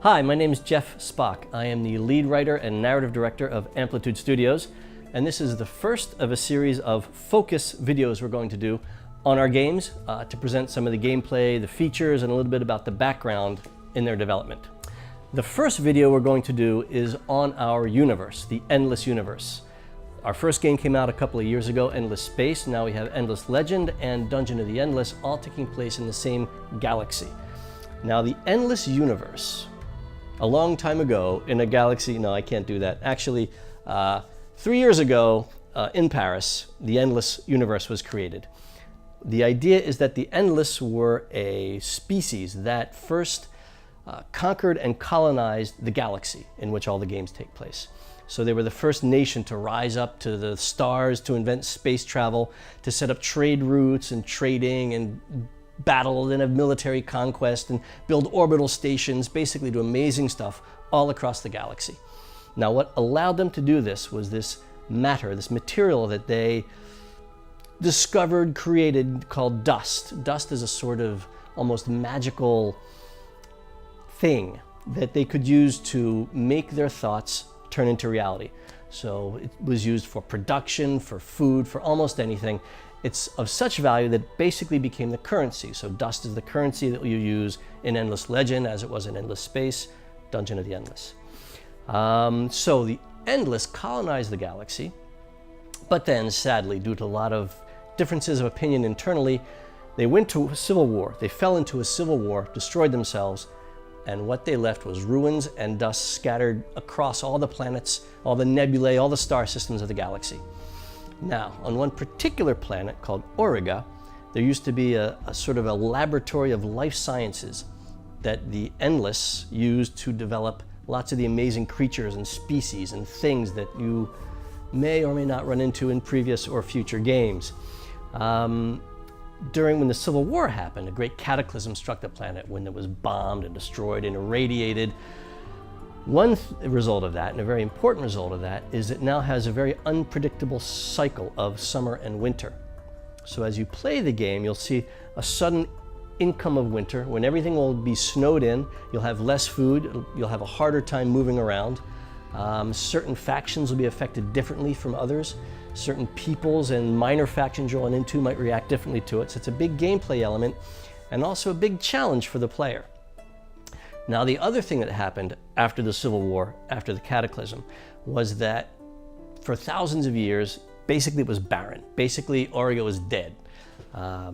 Hi, my name is Jeff Spock. I am the lead writer and narrative director of Amplitude Studios, and this is the first of a series of focus videos we're going to do on our games to present some of the gameplay, the features, and a little bit about the background in their development. The first video we're going to do is on our universe, the Endless Universe. Our first game came out a couple of years ago, Endless Space. Now we have Endless Legend and Dungeon of the Endless, all taking place in the same galaxy. Now the Endless Universe, a long time ago in a galaxy, no, I can't do that. Actually, 3 years ago in Paris, the Endless Universe was created. The idea is that the Endless were a species that first conquered and colonized the galaxy in which all the games take place. So they were the first nation to rise up to the stars, to invent space travel, to set up trade routes and trading and battle and have military conquest and build orbital stations, basically do amazing stuff all across the galaxy. Now what allowed them to do this was this matter, this material that they discovered, created, called dust. Dust is a sort of almost magical thing that they could use to make their thoughts turn into reality. So it was used for production, for food, for almost anything. It's of such value that it basically became the currency. So dust is the currency that you use in Endless Legend, as it was in Endless Space, Dungeon of the Endless. So the Endless colonized the galaxy, but then sadly, due to a lot of differences of opinion internally, they went to a civil war. They fell into a civil war, destroyed themselves, and what they left was ruins and dust scattered across all the planets, all the nebulae, all the star systems of the galaxy. Now, on one particular planet called Auriga, there used to be a sort of a laboratory of life sciences that the Endless used to develop lots of the amazing creatures and species and things that you may or may not run into in previous or future games. When the Civil War happened, a great cataclysm struck the planet when it was bombed and destroyed and irradiated. One result of that, and a very important result of that, is it now has a very unpredictable cycle of summer and winter. So as you play the game, you'll see a sudden income of winter when everything will be snowed in, you'll have less food, you'll have a harder time moving around. Certain factions will be affected differently from others. Certain peoples and minor factions you're into might react differently to it. So it's a big gameplay element and also a big challenge for the player. Now, the other thing that happened after the Civil War, after the cataclysm, was that for thousands of years, basically it was barren. Basically, Auriga was dead.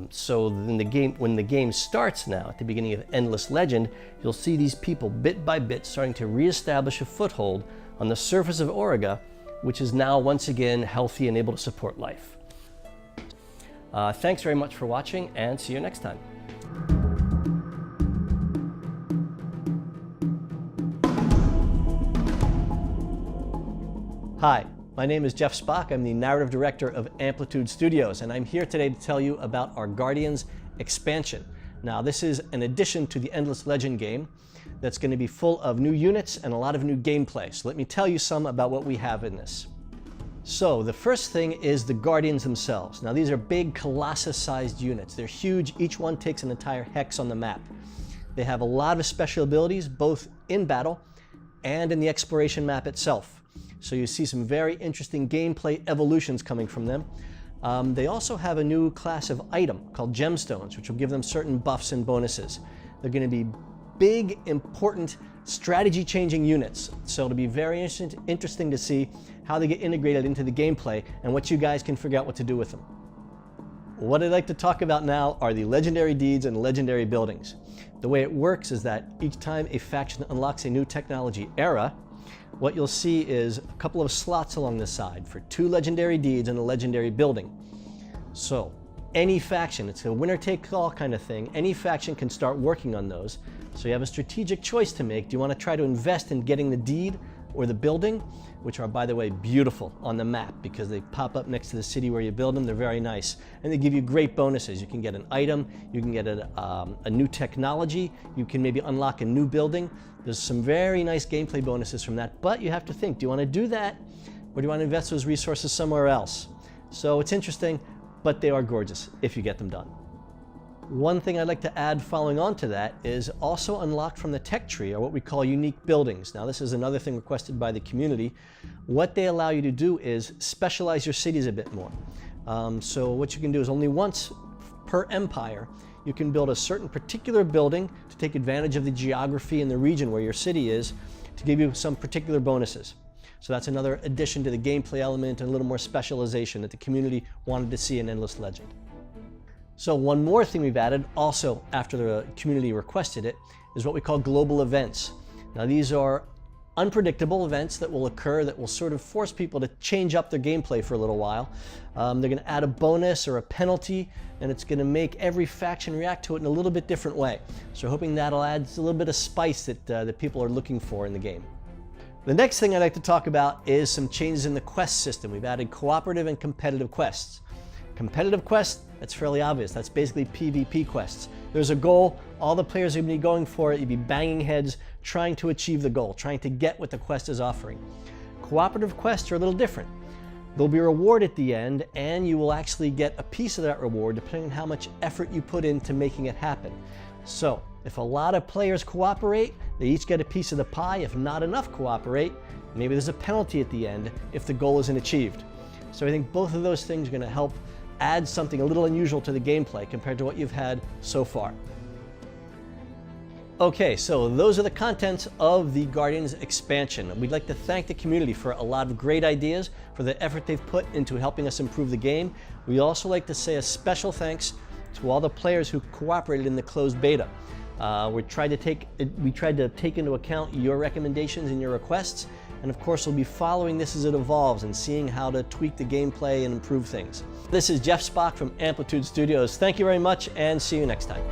So in the game, when the game starts now, at the beginning of Endless Legend, you'll see these people bit by bit starting to reestablish a foothold on the surface of Auriga, which is now once again healthy and able to support life. Thanks very much for watching, and see you next time. Hi, my name is Jeff Spock. I'm the narrative director of Amplitude Studios, and I'm here today to tell you about our Guardians expansion. Now, this is an addition to the Endless Legend game that's going to be full of new units and a lot of new gameplay. So let me tell you some about what we have in this. So the first thing is the Guardians themselves. Now, these are big, Colossus-sized units. They're huge. Each one takes an entire hex on the map. They have a lot of special abilities, both in battle and in the exploration map itself. So you see some very interesting gameplay evolutions coming from them. They also have a new class of item called gemstones, which will give them certain buffs and bonuses. They're going to be big, important, strategy-changing units. So it'll be very interesting to see how they get integrated into the gameplay and what you guys can figure out what to do with them. What I'd like to talk about now are the legendary deeds and legendary buildings. The way it works is that each time a faction unlocks a new technology era, what you'll see is a couple of slots along the side for 2 legendary deeds and a legendary building. So any faction, it's a winner-take-all kind of thing, any faction can start working on those. So you have a strategic choice to make. Do you want to try to invest in getting the deed or the building, which are, by the way, beautiful on the map because they pop up next to the city where you build them. They're very nice. And they give you great bonuses. You can get an item, you can get a new technology, you can maybe unlock a new building. There's some very nice gameplay bonuses from that, but you have to think, do you want to do that or do you want to invest those resources somewhere else? So it's interesting, but they are gorgeous if you get them done. One thing I'd like to add following on to that is also unlocked from the tech tree are what we call unique buildings. Now this is another thing requested by the community. What they allow you to do is specialize your cities a bit more. So what you can do is only once per empire, you can build a certain particular building to take advantage of the geography and the region where your city is to give you some particular bonuses. So that's another addition to the gameplay element and a little more specialization that the community wanted to see in Endless Legend. So one more thing we've added, also after the community requested it, is what we call global events. Now these are unpredictable events that will occur that will sort of force people to change up their gameplay for a little while. They're going to add a bonus or a penalty, and it's going to make every faction react to it in a little bit different way. So hoping that'll add a little bit of spice that people are looking for in the game. The next thing I'd like to talk about is some changes in the quest system. We've added cooperative and competitive quests. Competitive quests, that's fairly obvious. That's basically PvP quests. There's a goal, all the players are going to be going for it, you'd be banging heads, trying to achieve the goal, trying to get what the quest is offering. Cooperative quests are a little different. There'll be a reward at the end, and you will actually get a piece of that reward depending on how much effort you put into making it happen. So, if a lot of players cooperate, they each get a piece of the pie. If not enough cooperate, maybe there's a penalty at the end if the goal isn't achieved. So I think both of those things are going to help add something a little unusual to the gameplay compared to what you've had so far. Okay, so those are the contents of the Guardians expansion. We'd like to thank the community for a lot of great ideas, for the effort they've put into helping us improve the game. We also like to say a special thanks to all the players who cooperated in the closed beta. We tried to take into account your recommendations and your requests, and of course we'll be following this as it evolves and seeing how to tweak the gameplay and improve things. This is Jeff Spock from Amplitude Studios. Thank you very much, and see you next time.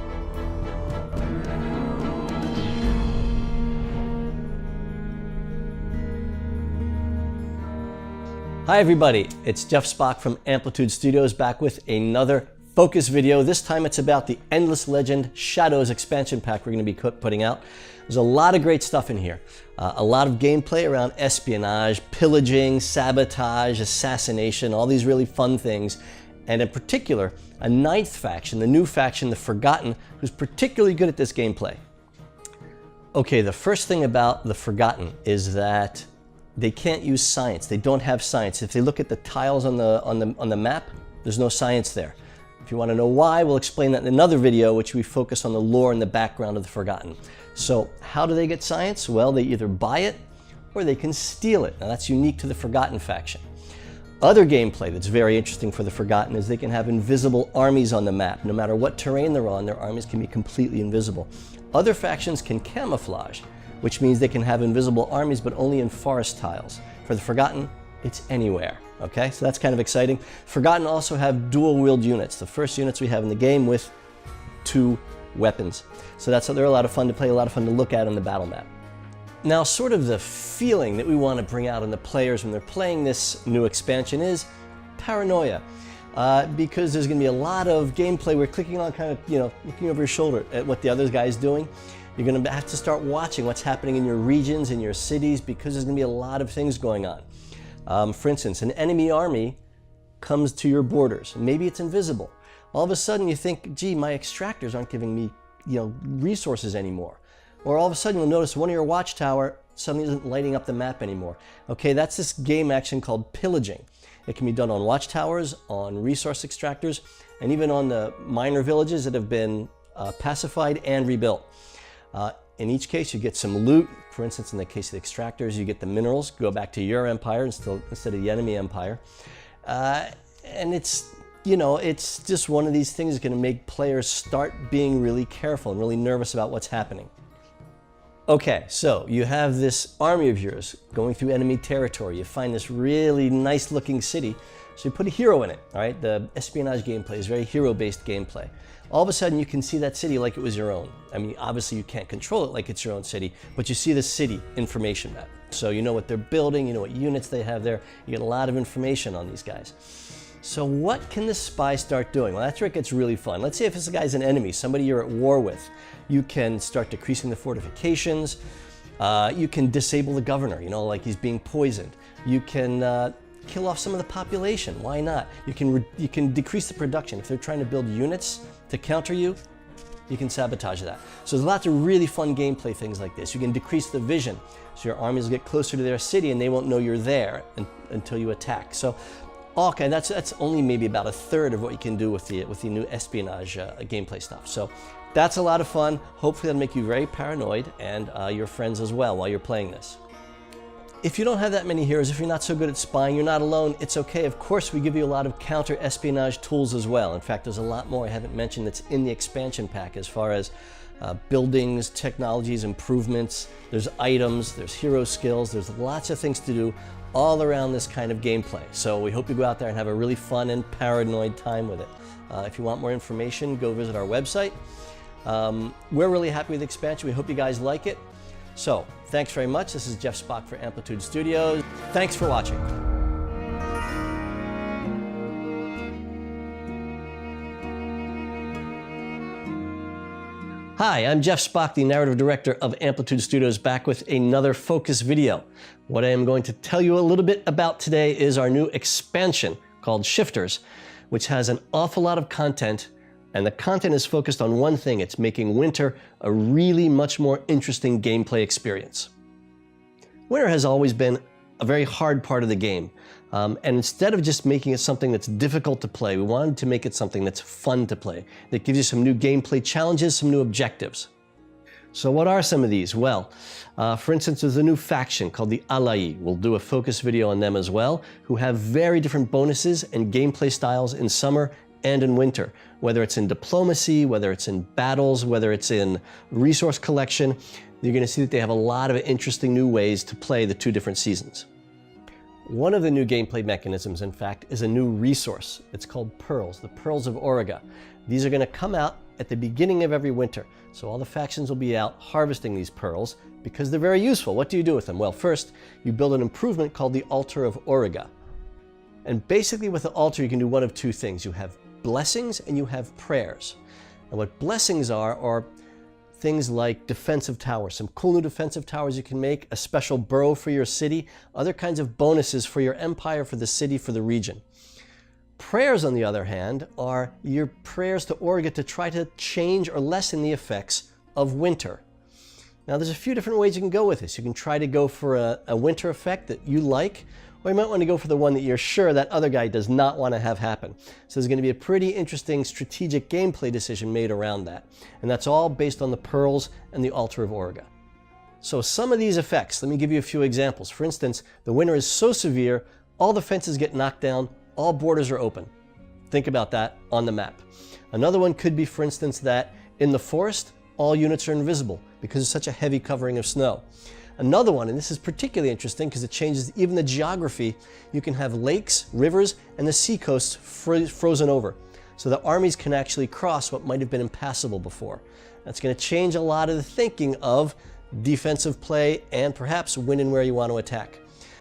Hi everybody, it's Jeff Spock from Amplitude Studios back with another focus video. This time it's about the Endless Legend Shadows expansion pack we're going to be putting out. There's a lot of great stuff in here. A lot of gameplay around espionage, pillaging, sabotage, assassination, all these really fun things. And in particular, a ninth faction, the new faction, the Forgotten, who's particularly good at this gameplay. Okay, the first thing about the Forgotten is that they can't use science. They don't have science. If they look at the tiles on the map, there's no science there. If you want to know why, we'll explain that in another video, which we focus on the lore and the background of the Forgotten. So how do they get science? Well, they either buy it or they can steal it. Now that's unique to the Forgotten faction. Other gameplay that's very interesting for the Forgotten is they can have invisible armies on the map. No matter what terrain they're on, their armies can be completely invisible. Other factions can camouflage, which means they can have invisible armies, but only in forest tiles. For the Forgotten, it's anywhere. Okay, so that's kind of exciting. Forgotten also have dual-wield units, the first units we have in the game with 2 weapons. So they're a lot of fun to play, a lot of fun to look at on the battle map. Now, sort of the feeling that we want to bring out on the players when they're playing this new expansion is paranoia. Because there's going to be a lot of gameplay where clicking on kind of, looking over your shoulder at what the other guy's doing. You're going to have to start watching what's happening in your regions, in your cities, because there's going to be a lot of things going on. For instance, an enemy army comes to your borders. Maybe it's invisible. All of a sudden you think, gee, my extractors aren't giving me, resources anymore. Or all of a sudden you'll notice one of your watchtower suddenly isn't lighting up the map anymore. Okay, that's this game action called pillaging. It can be done on watchtowers, on resource extractors, and even on the minor villages that have been pacified and rebuilt. In each case, you get some loot. For instance, in the case of the extractors, you get the minerals, go back to your empire instead of the enemy empire. And it's just one of these things that's going to make players start being really careful and really nervous about what's happening. Okay, so you have this army of yours going through enemy territory. You find this really nice looking city, so you put a hero in it, all right? The espionage gameplay is very hero-based gameplay. All of a sudden you can see that city like it was your own. I mean, obviously you can't control it like it's your own city, but you see the city information map. So you know what they're building, you know what units they have there, you get a lot of information on these guys. So what can the spy start doing? Well, that's where it gets really fun. Let's say if this guy's an enemy, somebody you're at war with, you can start decreasing the fortifications, you can disable the governor, like he's being poisoned. You can kill off some of the population, why not? You can decrease the production. If they're trying to build units to counter you, you can sabotage that. So there's lots of really fun gameplay things like this. You can decrease the vision, so your armies will get closer to their city and they won't know you're there until you attack. So, okay, that's only maybe about a third of what you can do with the new espionage gameplay stuff. So that's a lot of fun. Hopefully that'll make you very paranoid and your friends as well while you're playing this. If you don't have that many heroes, if you're not so good at spying, you're not alone, it's okay. Of course, we give you a lot of counter-espionage tools as well. In fact, there's a lot more I haven't mentioned that's in the expansion pack as far as buildings, technologies, improvements, there's items, there's hero skills, there's lots of things to do all around this kind of gameplay. So we hope you go out there and have a really fun and paranoid time with it. If you want more information, go visit our website. We're really happy with the expansion. We hope you guys like it. So, thanks very much. This is Jeff Spock for Amplitude Studios. Thanks for watching. Hi, I'm Jeff Spock, the narrative director of Amplitude Studios, back with another focus video. What I am going to tell you a little bit about today is our new expansion called Shifters, which has an awful lot of content. And the content is focused on one thing. It's making winter a really much more interesting gameplay experience. Winter has always been a very hard part of the game. And instead of just making it something that's difficult to play, we wanted to make it something that's fun to play, that gives you some new gameplay challenges, some new objectives. So what are some of these? Well, for instance, there's a new faction called the Allayi. We'll do a focus video on them as well, who have very different bonuses and gameplay styles in summer and in winter, whether it's in diplomacy, whether it's in battles, whether it's in resource collection. You're going to see that they have a lot of interesting new ways to play the two different seasons. One of the new gameplay mechanisms, in fact, is a new resource. It's called Pearls, the Pearls of Morgawr. These are going to come out at the beginning of every winter. So all the factions will be out harvesting these pearls because they're very useful. What do you do with them? Well, first, you build an improvement called the Altar of Morgawr. And basically with the altar, you can do one of two things. You have blessings and you have prayers. And what blessings are things like defensive towers, some cool new defensive towers you can make, a special burrow for your city, other kinds of bonuses for your empire, for the city, for the region. Prayers, on the other hand, are your prayers to Morgawr to try to change or lessen the effects of winter. Now there's a few different ways you can go with this. You can try to go for a winter effect that you like, or you might want to go for the one that you're sure that other guy does not want to have happen. So there's going to be a pretty interesting strategic gameplay decision made around that. And that's all based on the Pearls and the Altar of Morgawr. So some of these effects, let me give you a few examples. For instance, the winter is so severe, all the fences get knocked down, all borders are open. Think about that on the map. Another one could be, for instance, that in the forest, all units are invisible because it's such a heavy covering of snow. Another one, and this is particularly interesting because it changes even the geography, you can have lakes, rivers, and the seacoasts frozen over. So the armies can actually cross what might have been impassable before. That's going to change a lot of the thinking of defensive play and perhaps when and where you want to attack.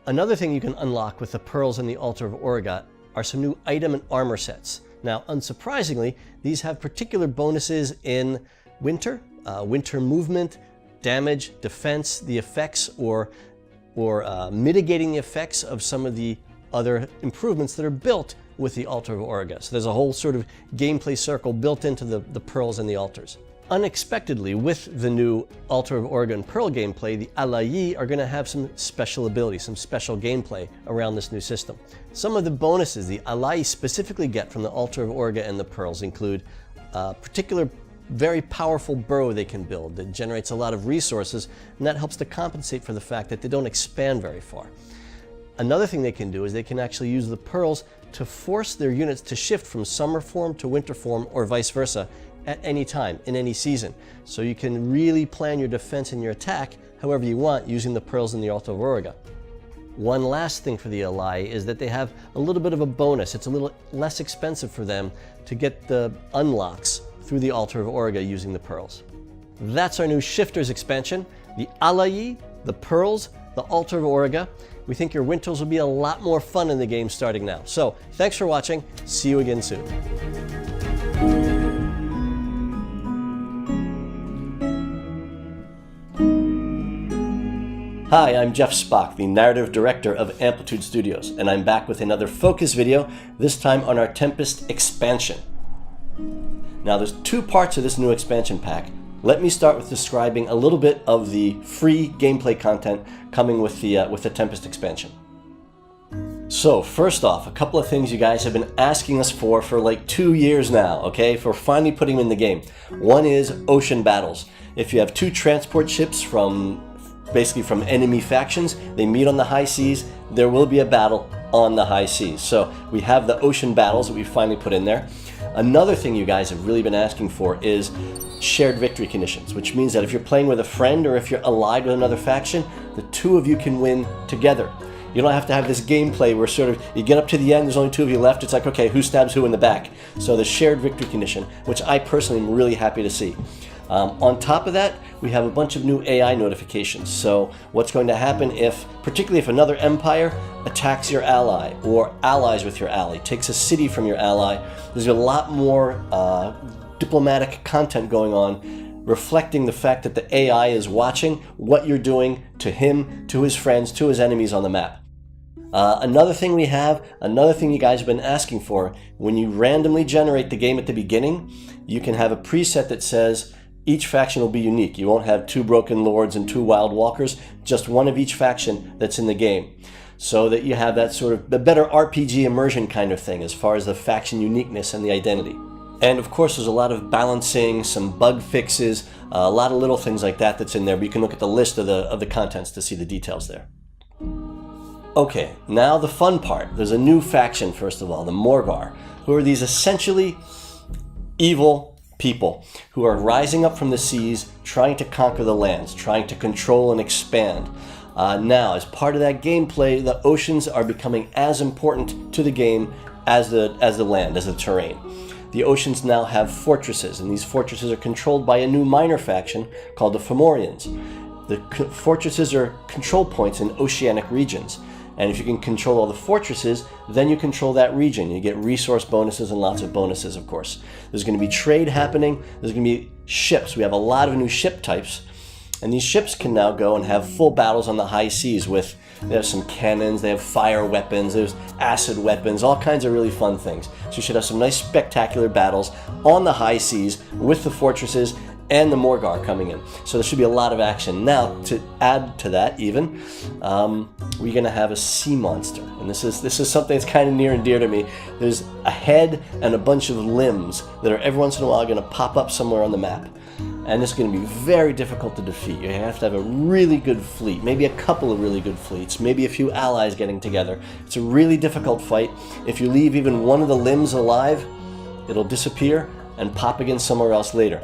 Another thing you can unlock with the Pearls and the Altar of Morgawr are some new item and armor sets. Now, unsurprisingly, these have particular bonuses in winter, winter movement, damage, defense, the effects, or mitigating the effects of some of the other improvements that are built with the Altar of Morgawr. So there's a whole sort of gameplay circle built into the Pearls and the Altars. Unexpectedly, with the new Altar of Morgawr and Pearl gameplay, the Allayi are going to have some special abilities, some special gameplay around this new system. Some of the bonuses the Allayi specifically get from the Altar of Morgawr and the Pearls include particular very powerful burrow they can build that generates a lot of resources, and that helps to compensate for the fact that they don't expand very far. Another thing they can do is they can actually use the pearls to force their units to shift from summer form to winter form or vice versa at any time, in any season. So you can really plan your defense and your attack however you want using the pearls and the Altar of Morgawr. One last thing for the Allayi is that they have a little bit of a bonus. It's a little less expensive for them to get the unlocks through the Altar of Morgawr using the pearls. That's our new Shifters expansion, the Allayi, the Pearls, the Altar of Morgawr. We think your winters will be a lot more fun in the game starting now. So, thanks for watching. See you again soon. Hi, I'm Jeff Spock, the narrative director of Amplitude Studios, and I'm back with another focus video, this time on our Tempest expansion. Now there's two parts of this new expansion pack. Let me start with describing a little bit of the free gameplay content coming with the Tempest expansion. So first off, a couple of things you guys have been asking us for like 2 years now, okay? For finally putting them in the game. One is ocean battles. If you have two transport ships basically from enemy factions, they meet on the high seas, there will be a battle on the high seas. So we have the ocean battles that we finally put in there. Another thing you guys have really been asking for is shared victory conditions, which means that if you're playing with a friend or if you're allied with another faction, the two of you can win together. You don't have to have this gameplay where sort of you get up to the end, there's only two of you left, it's like, okay, who stabs who in the back? So the shared victory condition, which I personally am really happy to see. On top of that, we have a bunch of new AI notifications. So what's going to happen particularly if another empire attacks your ally or allies with your ally, takes a city from your ally, there's a lot more diplomatic content going on reflecting the fact that the AI is watching what you're doing to him, to his friends, to his enemies on the map. Another thing you guys have been asking for, when you randomly generate the game at the beginning, you can have a preset that says each faction will be unique. You won't have two broken lords and two wild walkers, just one of each faction that's in the game. So that you have that sort of the better RPG immersion kind of thing as far as the faction uniqueness and the identity. And of course there's a lot of balancing, some bug fixes, a lot of little things like that that's in there, but you can look at the list of the contents to see the details there. Okay, now the fun part. There's a new faction, first of all, the Morgawr, who are these essentially evil people who are rising up from the seas, trying to conquer the lands, trying to control and expand. Now, as part of that gameplay, the oceans are becoming as important to the game as the land, as the terrain. The oceans now have fortresses, and these fortresses are controlled by a new minor faction called the Fomorians. The fortresses are control points in oceanic regions. And if you can control all the fortresses, then you control that region. You get resource bonuses and lots of bonuses, of course. There's going to be trade happening. There's going to be ships. We have a lot of new ship types. And these ships can now go and have full battles on the high seas they have some cannons, they have fire weapons, there's acid weapons, all kinds of really fun things. So you should have some nice spectacular battles on the high seas with the fortresses and the Morgawr coming in. So there should be a lot of action. Now, to add to that even, we're going to have a sea monster. And this is something that's kind of near and dear to me. There's a head and a bunch of limbs that are every once in a while going to pop up somewhere on the map. And it's going to be very difficult to defeat. You have to have a really good fleet, maybe a couple of really good fleets, maybe a few allies getting together. It's a really difficult fight. If you leave even one of the limbs alive, it'll disappear and pop again somewhere else later.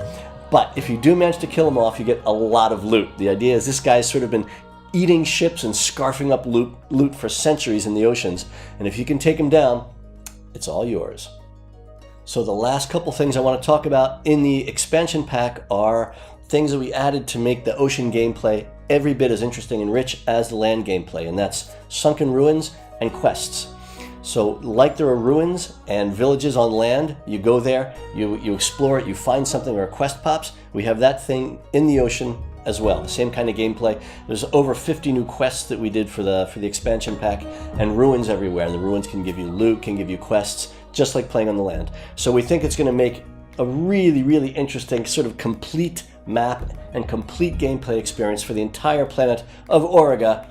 But if you do manage to kill them off, you get a lot of loot. The idea is this guy's sort of been eating ships and scarfing up loot for centuries in the oceans. And if you can take him down, it's all yours. So the last couple things I want to talk about in the expansion pack are things that we added to make the ocean gameplay every bit as interesting and rich as the land gameplay, and that's sunken ruins and quests. So like there are ruins and villages on land, you go there, you explore it, you find something or a quest pops, we have that thing in the ocean as well, the same kind of gameplay. There's over 50 new quests that we did for the expansion pack, and ruins everywhere, and the ruins can give you loot, can give you quests, just like playing on the land. So we think it's going to make a really, really interesting sort of complete map and complete gameplay experience for the entire planet of Auriga,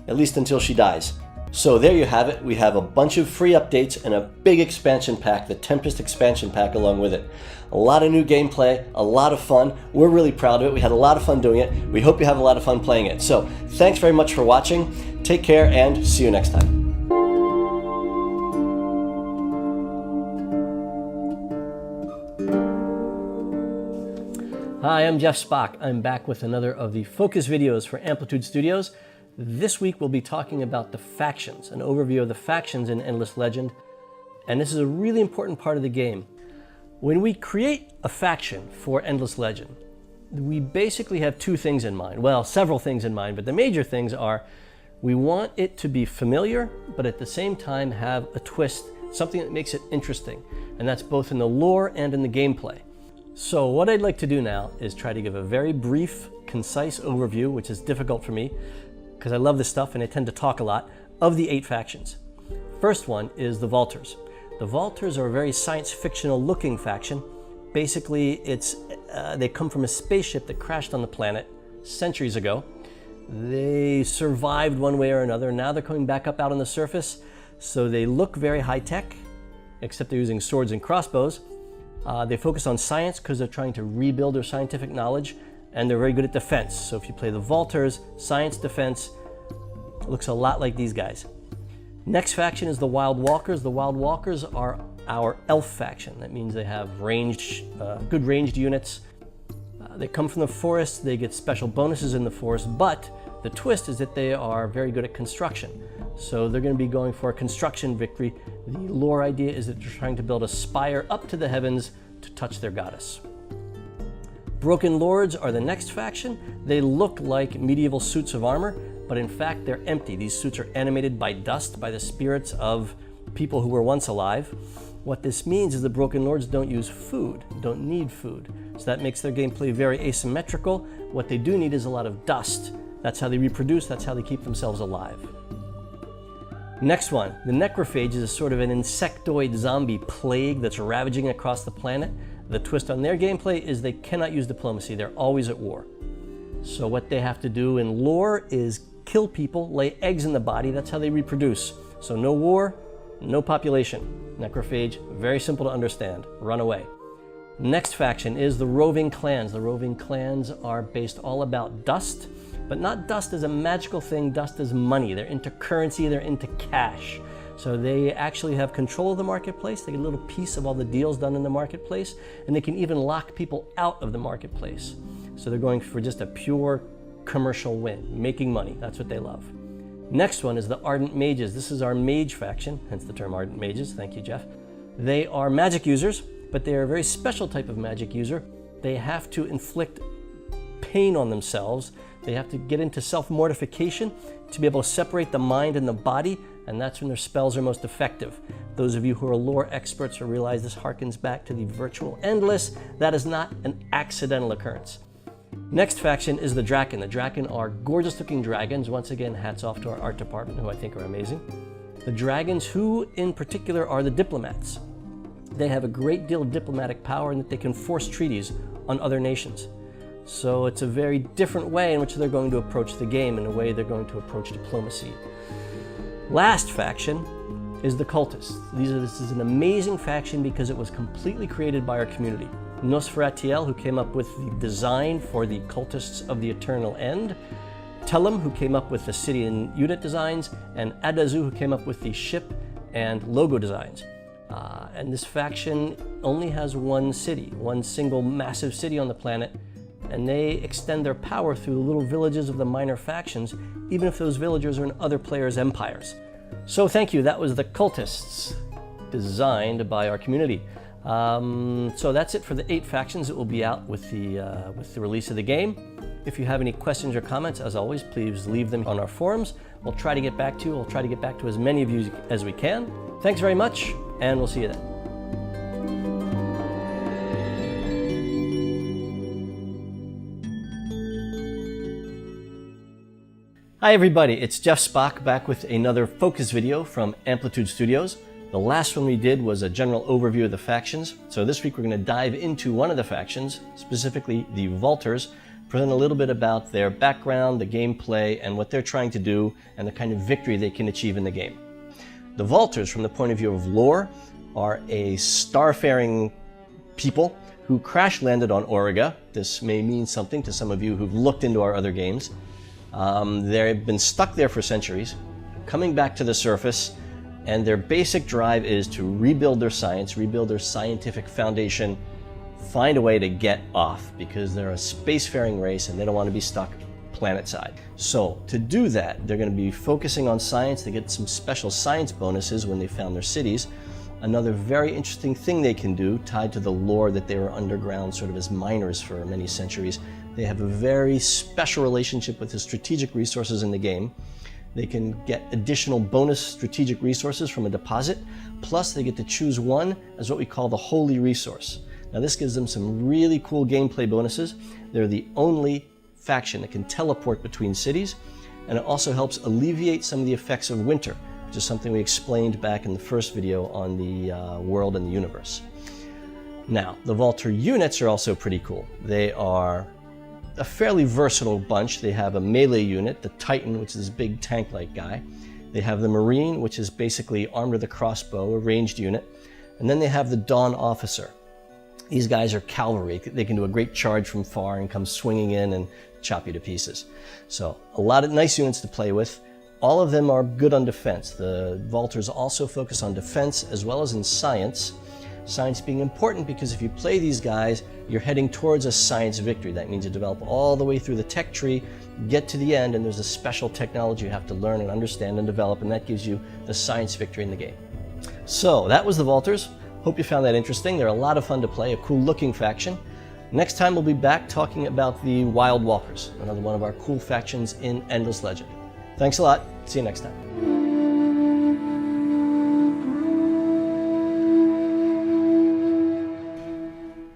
at least until she dies. So there you have it. We have a bunch of free updates and a big expansion pack, the Tempest expansion pack along with it. A lot of new gameplay, a lot of fun. We're really proud of it. We had a lot of fun doing it. We hope you have a lot of fun playing it. So thanks very much for watching. Take care and see you next time. Hi, I'm Jeff Spock. I'm back with another of the focus videos for Amplitude Studios. This week we'll be talking about the factions, an overview of the factions in Endless Legend. And this is a really important part of the game. When we create a faction for Endless Legend, we basically have two things in mind. Well, several things in mind, but the major things are we want it to be familiar, but at the same time have a twist, something that makes it interesting. And that's both in the lore and in the gameplay. So what I'd like to do now is try to give a very brief, concise overview, which is difficult for me because I love this stuff and I tend to talk a lot, of the 8 factions. First one is the Vaulters. The Vaulters are a very science fictional looking faction, Basically, they come from a spaceship that crashed on the planet centuries ago. They survived one way or another. Now they're coming back up out on the surface. So they look very high tech, except they're using swords and crossbows. They focus on science because they're trying to rebuild their scientific knowledge, and they're very good at defense. So if you play the Vaulters, science, defense, looks a lot like these guys. Next faction is the Wild Walkers. The Wild Walkers are our elf faction. That means they have good ranged units. They come from the forest, they get special bonuses in the forest, but the twist is that they are very good at construction. So they're going to be going for a construction victory. The lore idea is that they're trying to build a spire up to the heavens to touch their goddess. Broken Lords are the next faction. They look like medieval suits of armor, but in fact they're empty. These suits are animated by dust, by the spirits of people who were once alive. What this means is the Broken Lords don't use food, don't need food. So that makes their gameplay very asymmetrical. What they do need is a lot of dust. That's how they reproduce, that's how they keep themselves alive. Next one, the Necrophages is sort of an insectoid zombie plague that's ravaging across the planet. The twist on their gameplay is they cannot use diplomacy, they're always at war. So what they have to do in lore is kill people, lay eggs in the body, that's how they reproduce. So no war, no population. Necrophage, very simple to understand, run away. Next faction is the Roving clans. The Roving clans are based all about dust, but not dust as a magical thing, dust as money. They're into currency, they're into cash. So they actually have control of the marketplace, they get a little piece of all the deals done in the marketplace, and they can even lock people out of the marketplace. So they're going for just a pure commercial win, making money, that's what they love. Next one is the Ardent Mages. This is our mage faction, hence the term Ardent Mages, thank you, Jeff. They are magic users, but they are a very special type of magic user. They have to inflict pain on themselves. They have to get into self-mortification to be able to separate the mind and the body, and that's when their spells are most effective. Those of you who are lore experts will realize this harkens back to the virtual endless. That is not an accidental occurrence. Next faction is the Drakken. The Drakken are gorgeous-looking dragons. Once again, hats off to our art department, who I think are amazing. The dragons, who in particular are the diplomats. They have a great deal of diplomatic power in that they can force treaties on other nations. So it's a very different way in which they're going to approach the game, in a way they're going to approach diplomacy. Last faction is the Cultists. This is an amazing faction because it was completely created by our community. Nosferatiel, who came up with the design for the Cultists of the Eternal End, Tellum, who came up with the city and unit designs, and Adazu, who came up with the ship and logo designs. And this faction only has one city, one single massive city on the planet, and they extend their power through the little villages of the minor factions, even if those villagers are in other players' empires. So thank you, that was the Cultists, designed by our community. So that's it for the 8 factions that will be out with the release of the game. If you have any questions or comments, as always, please leave them on our forums. We'll try to get back to you. We'll try to get back to as many of you as we can. Thanks very much, and we'll see you then. Hi everybody, it's Jeff Spock back with another focus video from Amplitude Studios. The last one we did was a general overview of the factions. So this week we're going to dive into one of the factions, specifically the Vaulters, present a little bit about their background, the gameplay, and what they're trying to do, and the kind of victory they can achieve in the game. The Vaulters, from the point of view of lore, are a starfaring people who crash landed on Auriga. This may mean something to some of you who've looked into our other games. They've been stuck there for centuries, coming back to the surface, and their basic drive is to rebuild their science, rebuild their scientific foundation, find a way to get off, because they're a spacefaring race and they don't want to be stuck planetside. So to do that, they're going to be focusing on science. They get some special science bonuses when they found their cities. Another very interesting thing they can do, tied to the lore that they were underground sort of as miners for many centuries, they have a very special relationship with the strategic resources in the game. They can get additional bonus strategic resources from a deposit, plus they get to choose one as what we call the holy resource. Now this gives them some really cool gameplay bonuses. They're the only faction that can teleport between cities, and it also helps alleviate some of the effects of winter, which is something we explained back in the first video on the world and the universe. Now, the Vaulter units are also pretty cool. They are a fairly versatile bunch. They have a melee unit, the Titan, which is this big tank-like guy. They have the Marine, which is basically armed with a crossbow, a ranged unit. And then they have the Dawn Officer. These guys are cavalry. They can do a great charge from far and come swinging in and chop you to pieces. So a lot of nice units to play with. All of them are good on defense. The Vaulters also focus on defense as well as in science. Science being important because if you play these guys, you're heading towards a science victory. That means you develop all the way through the tech tree, get to the end, and there's a special technology you have to learn and understand and develop, and that gives you the science victory in the game. So that was the Vaulters. Hope you found that interesting. They're a lot of fun to play, a cool looking faction. Next time we'll be back talking about the Wild Walkers, another one of our cool factions in Endless Legend. Thanks a lot. See you next time.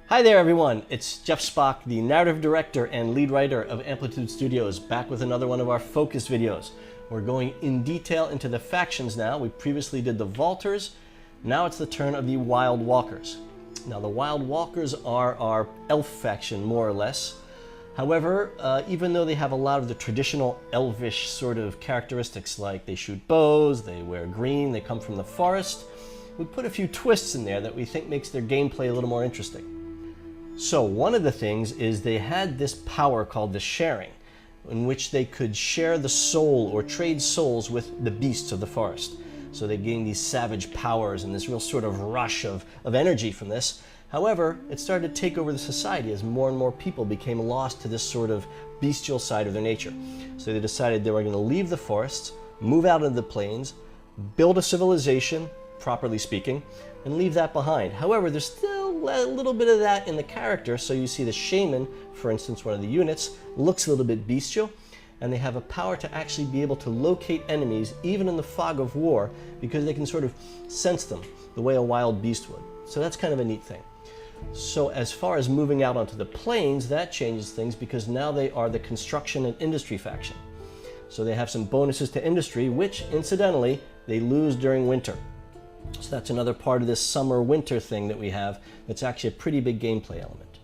Hi there everyone, it's Jeff Spock, the narrative director and lead writer of Amplitude Studios, back with another one of our focus videos. We're going in detail into the factions now. We previously did the Vaulters, now it's the turn of the Wild Walkers. Now the Wild Walkers are our elf faction, more or less. However, even though they have a lot of the traditional elvish sort of characteristics, like they shoot bows, they wear green, they come from the forest, we put a few twists in there that we think makes their gameplay a little more interesting. So one of the things is they had this power called the sharing, in which they could share the soul or trade souls with the beasts of the forest. So they gained these savage powers and this real sort of rush of energy from this. However, it started to take over the society as more and more people became lost to this sort of bestial side of their nature. So they decided they were going to leave the forests, move out into the plains, build a civilization, properly speaking, and leave that behind. However, there's still a little bit of that in the character. So you see the shaman, for instance, one of the units, looks a little bit bestial, and they have a power to actually be able to locate enemies even in the fog of war because they can sort of sense them the way a wild beast would. So that's kind of a neat thing. So as far as moving out onto the plains, that changes things because now they are the construction and industry faction. So they have some bonuses to industry, which incidentally, they lose during winter. So that's another part of this summer-winter thing that we have that's actually a pretty big gameplay element.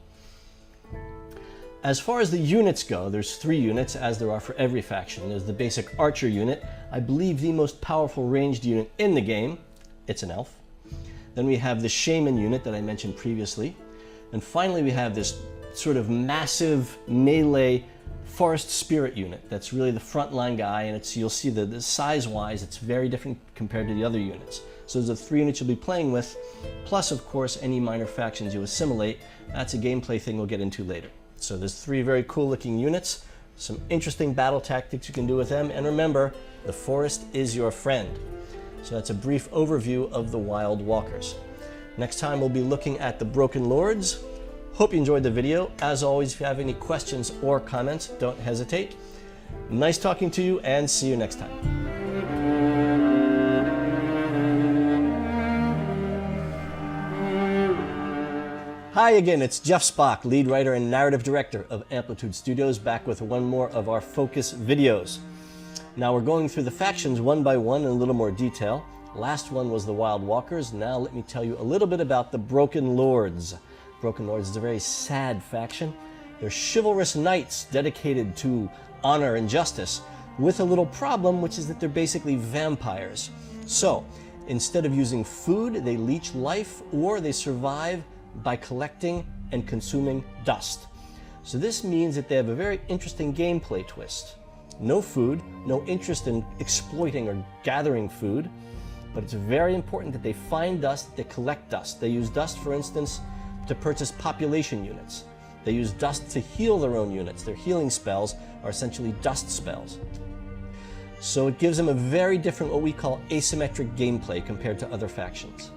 As far as the units go, there's 3 units, as there are for every faction. There's the basic archer unit, I believe the most powerful ranged unit in the game. It's an elf. Then we have the shaman unit that I mentioned previously. And finally we have this sort of massive melee forest spirit unit that's really the frontline guy, and you'll see that the size-wise it's very different compared to the other units. So there's the 3 units you'll be playing with, plus of course any minor factions you assimilate. That's a gameplay thing we'll get into later. So there's 3 very cool looking units, some interesting battle tactics you can do with them, and remember, the forest is your friend. So that's a brief overview of the Wild Walkers. Next time we'll be looking at the Broken Lords. Hope you enjoyed the video. As always, if you have any questions or comments, don't hesitate. Nice talking to you, and see you next time. Hi again, it's Jeff Spock, lead writer and narrative director of Amplitude Studios, back with one more of our focus videos. Now we're going through the factions one by one in a little more detail. Last one was the Wild Walkers. Now let me tell you a little bit about the Broken Lords. Broken Lords is a very sad faction. They're chivalrous knights dedicated to honor and justice, with a little problem, which is that they're basically vampires. So instead of using food, they leech life, or they survive by collecting and consuming dust. So this means that they have a very interesting gameplay twist. No food, no interest in exploiting or gathering food, but it's very important that they find dust, they collect dust. They use dust, for instance, to purchase population units. They use dust to heal their own units. Their healing spells are essentially dust spells. So it gives them a very different, what we call asymmetric gameplay compared to other factions.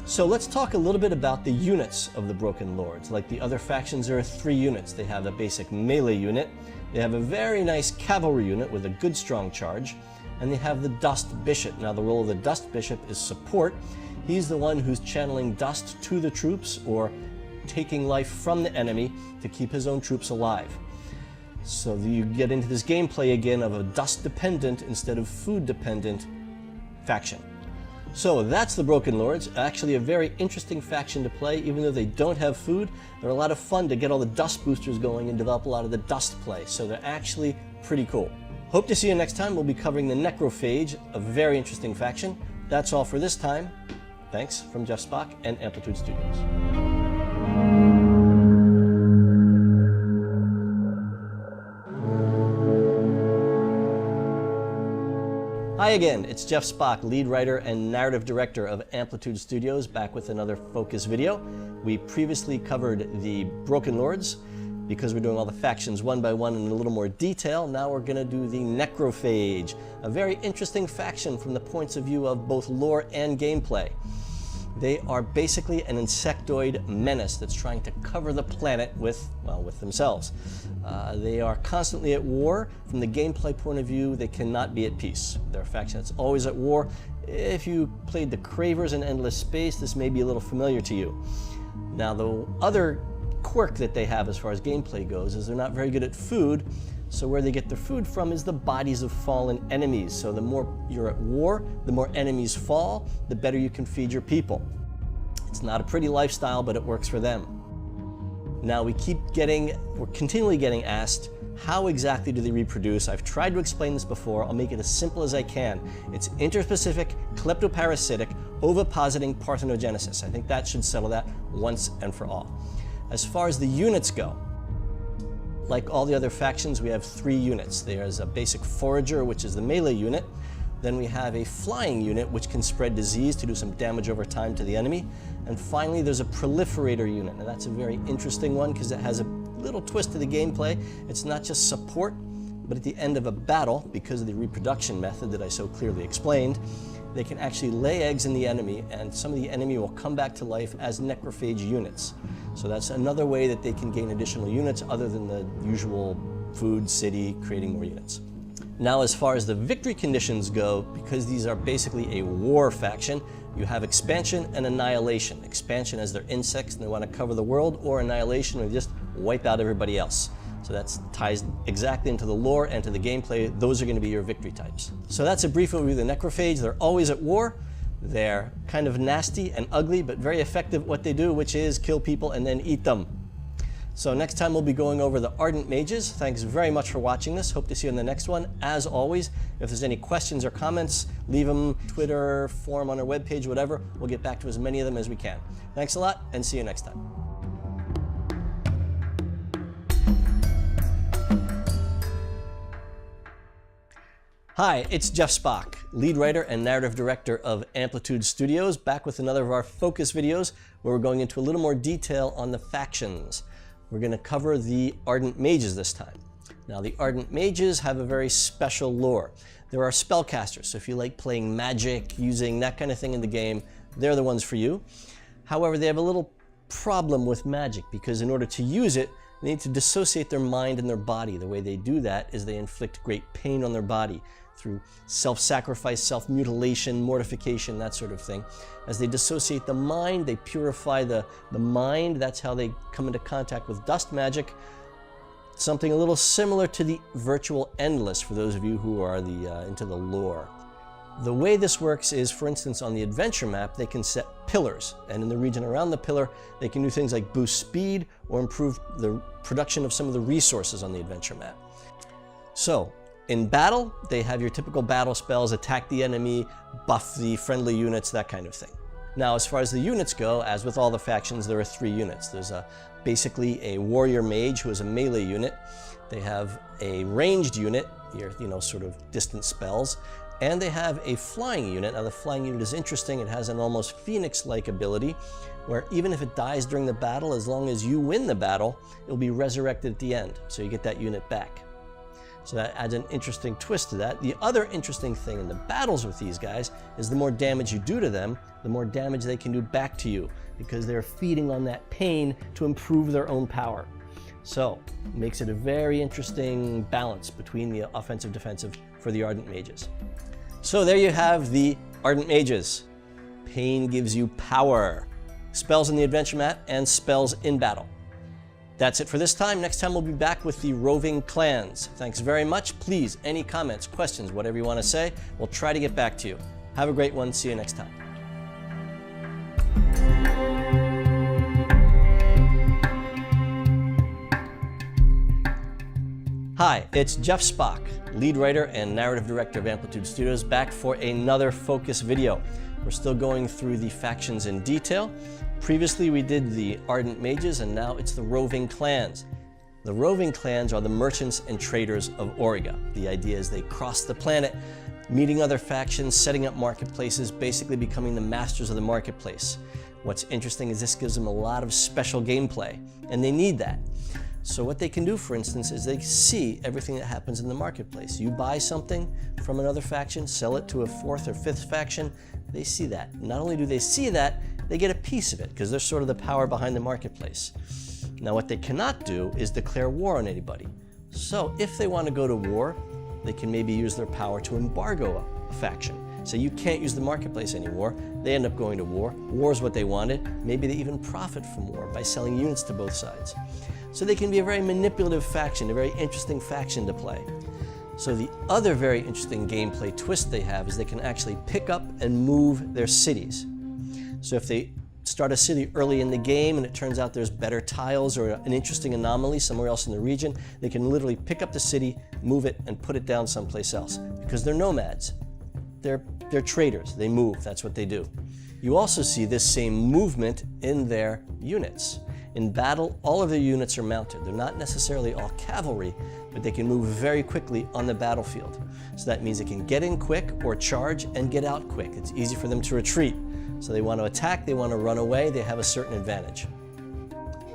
So let's talk a little bit about the units of the Broken Lords. Like the other factions, there are 3 units. They have a basic melee unit, they have a very nice cavalry unit with a good strong charge, and they have the Dust Bishop. Now the role of the Dust Bishop is support. He's the one who's channeling dust to the troops or taking life from the enemy to keep his own troops alive. So you get into this gameplay again of a dust-dependent instead of food-dependent faction. So that's the Broken Lords. Actually a very interesting faction to play. Even though they don't have food, they're a lot of fun to get all the dust boosters going and develop a lot of the dust play. So they're actually pretty cool. Hope to see you next time. We'll be covering the Necrophage, a very interesting faction. That's all for this time. Thanks from Jeff Spock and Amplitude Studios. Hi again, it's Jeff Spock, lead writer and narrative director of Amplitude Studios, back with another focus video. We previously covered the Broken Lords. Because we're doing all the factions one by one in a little more detail, now we're going to do the Necrophage, a very interesting faction from the points of view of both lore and gameplay. They are basically an insectoid menace that's trying to cover the planet with, well, with themselves. They are constantly at war. From the gameplay point of view, they cannot be at peace. They're a faction that's always at war. If you played the Cravers in Endless Space, this may be a little familiar to you. Now, the other quirk that they have as far as gameplay goes is they're not very good at food, so where they get their food from is the bodies of fallen enemies. So the more you're at war, the more enemies fall, the better you can feed your people. It's not a pretty lifestyle, but it works for them. Now we're continually getting asked, how exactly do they reproduce? I've tried to explain this before. I'll make it as simple as I can. It's interspecific, kleptoparasitic, ovipositing parthenogenesis. I think that should settle that once and for all. As far as the units go, like all the other factions, we have 3 units. There's a basic forager, which is the melee unit. Then we have a flying unit, which can spread disease to do some damage over time to the enemy. And finally, there's a proliferator unit. Now that's a very interesting one because it has a little twist to the gameplay. It's not just support, but at the end of a battle, because of the reproduction method that I so clearly explained, they can actually lay eggs in the enemy, and some of the enemy will come back to life as necrophage units. So that's another way that they can gain additional units other than the usual food, city, creating more units. Now, as far as the victory conditions go, because these are basically a war faction, you have expansion and annihilation. Expansion as they're insects and they want to cover the world, or annihilation, where they just wipe out everybody else. So that ties exactly into the lore and to the gameplay. Those are going to be your victory types. So that's a brief overview of the Necrophage. They're always at war. They're kind of nasty and ugly, but very effective at what they do, which is kill people and then eat them. So next time we'll be going over the Ardent Mages. Thanks very much for watching this. Hope to see you in the next one. As always, if there's any questions or comments, leave them Twitter, forum on our webpage, whatever. We'll get back to as many of them as we can. Thanks a lot, and see you next time. Hi, it's Jeff Spock, lead writer and narrative director of Amplitude Studios, back with another of our focus videos where we're going into a little more detail on the factions. We're going to cover the Ardent Mages this time. Now, the Ardent Mages have a very special lore. There are spellcasters, so if you like playing magic, using that kind of thing in the game, they're the ones for you. However, they have a little problem with magic because in order to use it, they need to dissociate their mind and their body. The way they do that is they inflict great pain on their body through self-sacrifice, self-mutilation, mortification, that sort of thing. As they dissociate the mind, they purify the mind. That's how they come into contact with dust magic. Something a little similar to the virtual endless for those of you who are into the lore. The way this works is, for instance, on the adventure map, they can set pillars, and in the region around the pillar, they can do things like boost speed or improve the production of some of the resources on the adventure map. So, in battle, they have your typical battle spells, attack the enemy, buff the friendly units, that kind of thing. Now, as far as the units go, as with all the factions, there are 3 units. There's basically a warrior mage who is a melee unit. They have a ranged unit, sort of distant spells, and they have a flying unit. Now, the flying unit is interesting. It has an almost phoenix-like ability where even if it dies during the battle, as long as you win the battle, it'll be resurrected at the end. So you get that unit back. So that adds an interesting twist to that. The other interesting thing in the battles with these guys is the more damage you do to them, the more damage they can do back to you because they're feeding on that pain to improve their own power. So it makes it a very interesting balance between the offensive defensive for the Ardent Mages. So there you have the Ardent Mages. Pain gives you power. Spells in the adventure map and spells in battle. That's it for this time. Next time we'll be back with the Roving clans. Thanks very much. Please, any comments, questions, whatever you want to say, we'll try to get back to you. Have a great one. See you next time. Hi, it's Jeff Spock, lead writer and narrative director of Amplitude Studios, back for another focus video. We're still going through the factions in detail. Previously we did the Ardent mages, and now it's the Roving clans. The Roving clans are the merchants and traders of Auriga. The idea is they cross the planet, meeting other factions, setting up marketplaces, basically becoming the masters of the marketplace. What's interesting is this gives them a lot of special gameplay, and they need that. So what they can do, for instance, is they see everything that happens in the marketplace. You buy something from another faction, sell it to a fourth or fifth faction, they see that. Not only do they see that, they get a piece of it, because they're sort of the power behind the marketplace. Now what they cannot do is declare war on anybody. So if they want to go to war, they can maybe use their power to embargo a faction. So you can't use the marketplace anymore. They end up going to war. War is what they wanted. Maybe they even profit from war by selling units to both sides. So they can be a very manipulative faction, a very interesting faction to play. So the other very interesting gameplay twist they have is they can actually pick up and move their cities. So if they start a city early in the game and it turns out there's better tiles or an interesting anomaly somewhere else in the region, they can literally pick up the city, move it, and put it down someplace else. Because they're nomads. They're traders. They move. That's what they do. You also see this same movement in their units. In battle, all of their units are mounted. They're not necessarily all cavalry, but they can move very quickly on the battlefield. So that means they can get in quick or charge and get out quick. It's easy for them to retreat. So they want to attack, they want to run away, they have a certain advantage.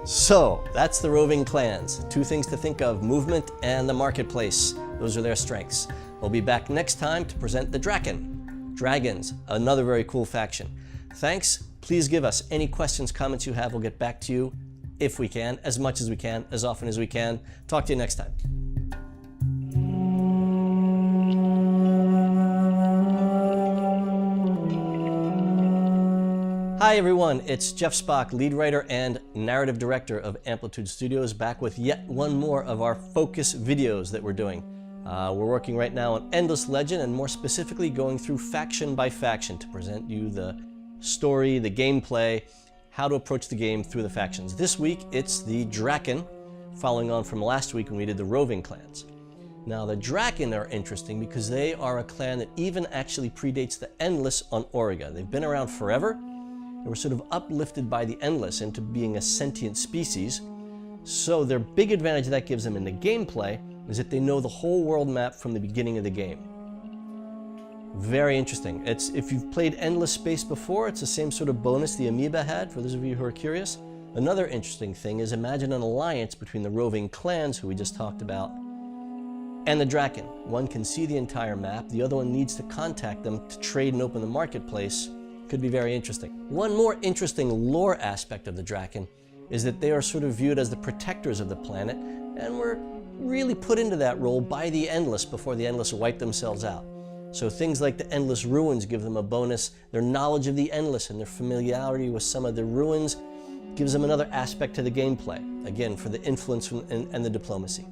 So that's the Roving clans. Two things to think of: movement and the marketplace. Those are their strengths. We'll be back next time to present the Drakken. Dragons, another very cool faction. Thanks. Please give us any questions, comments you have. We'll get back to you if we can, as much as we can, as often as we can. Talk to you next time. Hi everyone, it's Jeff Spock, lead writer and narrative director of Amplitude Studios, back with yet one more of our focus videos that we're doing. We're working right now on Endless Legend, and more specifically going through faction by faction to present you the story, the gameplay, how to approach the game through the factions. This week it's the Drakken, following on from last week when we did the Roving clans. Now the Drakken are interesting because they are a clan that even actually predates the Endless on Auriga. They've been around forever. They were sort of uplifted by the Endless into being a sentient species. So their big advantage that gives them in the gameplay is that they know the whole world map from the beginning of the game. Very interesting. If you've played Endless Space before, it's the same sort of bonus the Amoeba had, for those of you who are curious. Another interesting thing is, imagine an alliance between the Roving clans, who we just talked about, and the Drakken. One can see the entire map, the other one needs to contact them to trade and open the marketplace. Could be very interesting. One more interesting lore aspect of the Drakken is that they are sort of viewed as the protectors of the planet, and were really put into that role by the Endless before the Endless wiped themselves out. So things like the Endless ruins give them a bonus. Their knowledge of the Endless and their familiarity with some of the ruins gives them another aspect to the gameplay, again, for the influence and the diplomacy.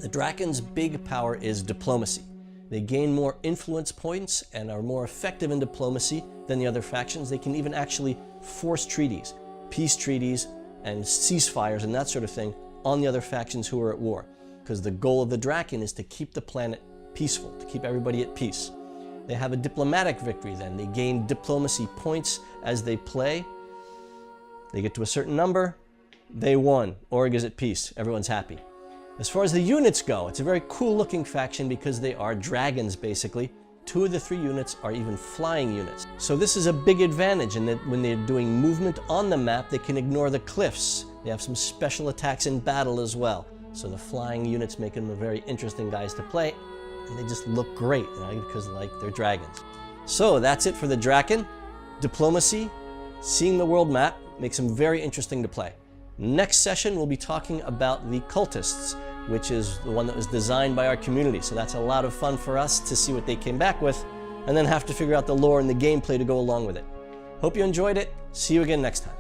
The Drakken's big power is diplomacy. They gain more influence points and are more effective in diplomacy than the other factions. They can even actually force treaties, peace treaties, and ceasefires and that sort of thing on the other factions who are at war. Because the goal of the Drakken is to keep the planet peaceful, to keep everybody at peace. They have a diplomatic victory then. They gain diplomacy points as they play. They get to a certain number, they won. Auriga's at peace, everyone's happy. As far as the units go, it's a very cool looking faction because they are dragons basically. 2 of the 3 units are even flying units. So this is a big advantage in that when they're doing movement on the map, they can ignore the cliffs. They have some special attacks in battle as well. So the flying units make them very interesting guys to play. And they just look great, because they're dragons. So that's it for the Drakken. Diplomacy, seeing the world map, makes them very interesting to play. Next session, we'll be talking about the Cultists, which is the one that was designed by our community. So that's a lot of fun for us to see what they came back with, and then have to figure out the lore and the gameplay to go along with it. Hope you enjoyed it. See you again next time.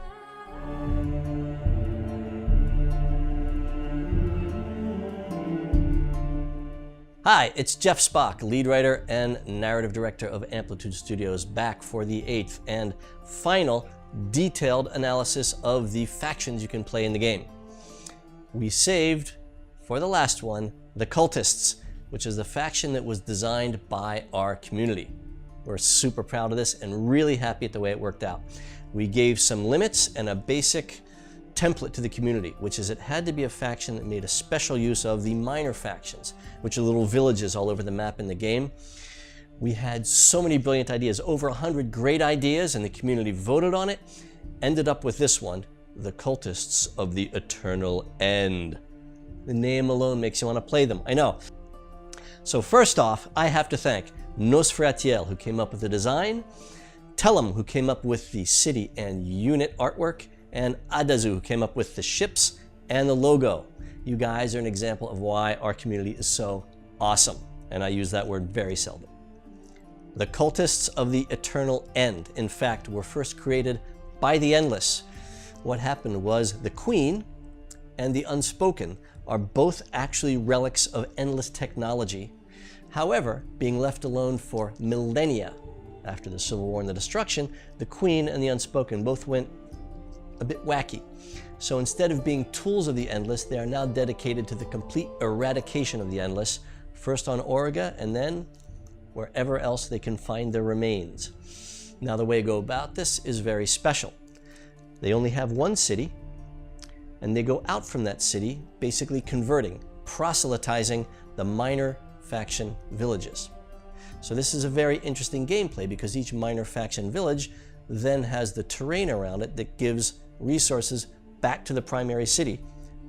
Hi, it's Jeff Spock, lead writer and narrative director of Amplitude Studios, back for the 8th and final detailed analysis of the factions you can play in the game. We saved, for the last one, the Cultists, which is the faction that was designed by our community. We're super proud of this and really happy at the way it worked out. We gave some limits and a basic template to the community, which is it had to be a faction that made a special use of the minor factions, which are little villages all over the map in the game. We had so many brilliant ideas, over 100 great ideas, and the community voted on it. Ended up with this one, the Cultists of the Eternal End. The name alone makes you want to play them, I know. So first off, I have to thank Nosferatiel, who came up with the design, Tellum, who came up with the city and unit artwork, and Adazu, who came up with the ships and the logo. You guys are an example of why our community is so awesome, and I use that word very seldom. The Cultists of the Eternal End, in fact, were first created by the Endless. What happened was the Queen and the Unspoken are both actually relics of Endless technology. However, being left alone for millennia after the Civil War and the destruction, the Queen and the Unspoken both went a bit wacky. So instead of being tools of the Endless, they are now dedicated to the complete eradication of the Endless, first on Origa and then wherever else they can find their remains. Now the way to go about this is very special. They only have one city, and they go out from that city, basically converting, proselytizing the minor faction villages. So this is a very interesting gameplay because each minor faction village then has the terrain around it that gives resources back to the primary city,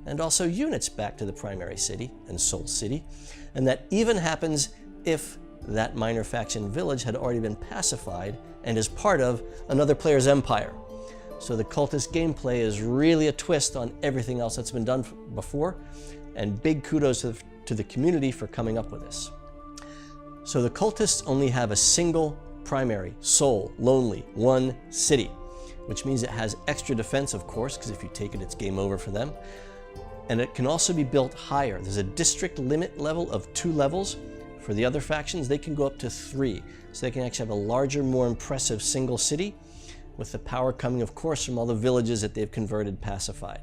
and also units back to the primary city and Soul City. And that even happens if that minor faction village had already been pacified and is part of another player's empire. So the Cultist gameplay is really a twist on everything else that's been done before, and big kudos to the community for coming up with this. So the Cultists only have a single primary, sole, lonely, one city, which means it has extra defense, of course, because if you take it, it's game over for them. And it can also be built higher. There's a district limit level of 2 levels. For the other factions, they can go up to 3. So they can actually have a larger, more impressive single city, with the power coming, of course, from all the villages that they've converted pacified.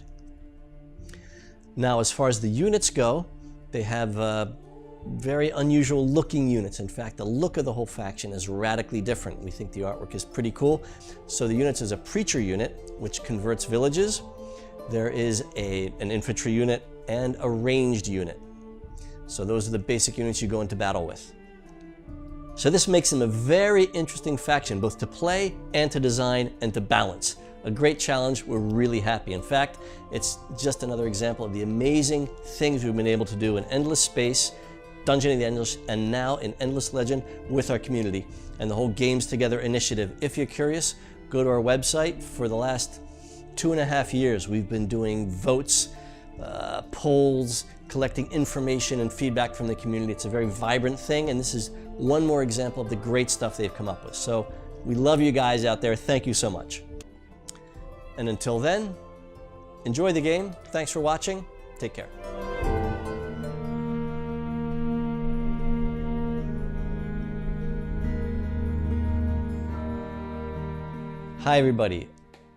Now, as far as the units go, they have very unusual looking units. In fact, the look of the whole faction is radically different. We think the artwork is pretty cool. So the units is a preacher unit, which converts villages. There is an infantry unit and a ranged unit. So those are the basic units you go into battle with. So this makes them a very interesting faction, both to play and to design and to balance. A great challenge. We're really happy. In fact, it's just another example of the amazing things we've been able to do in Endless Space, Dungeon of the Endless, and now in Endless Legend with our community and the whole Games Together initiative. If you're curious, go to our website. For the last 2.5 years, we've been doing votes, polls, collecting information and feedback from the community. It's a very vibrant thing, and this is one more example of the great stuff they've come up with. So we love you guys out there. Thank you so much. And until then, enjoy the game. Thanks for watching. Take care. Hi everybody,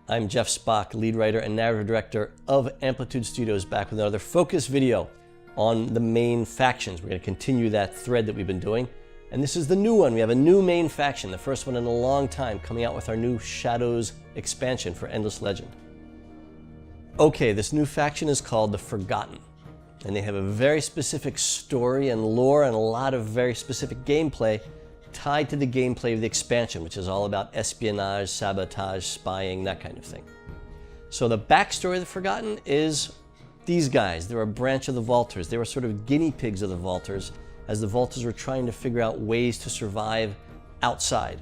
I'm Jeff Spock, lead writer and narrative director of Amplitude Studios, back with another focus video on the main factions. We're going to continue that thread that we've been doing, and this is the new one. We have a new main faction, the first one in a long time, coming out with our new Shadows expansion for Endless Legend. Okay, this new faction is called the Forgotten, and they have a very specific story and lore and a lot of very specific gameplay tied to the gameplay of the expansion, which is all about espionage, sabotage, spying, that kind of thing. So the backstory of the Forgotten is these guys. They're a branch of the Vaulters. They were sort of guinea pigs of the Vaulters, as the Vaulters were trying to figure out ways to survive outside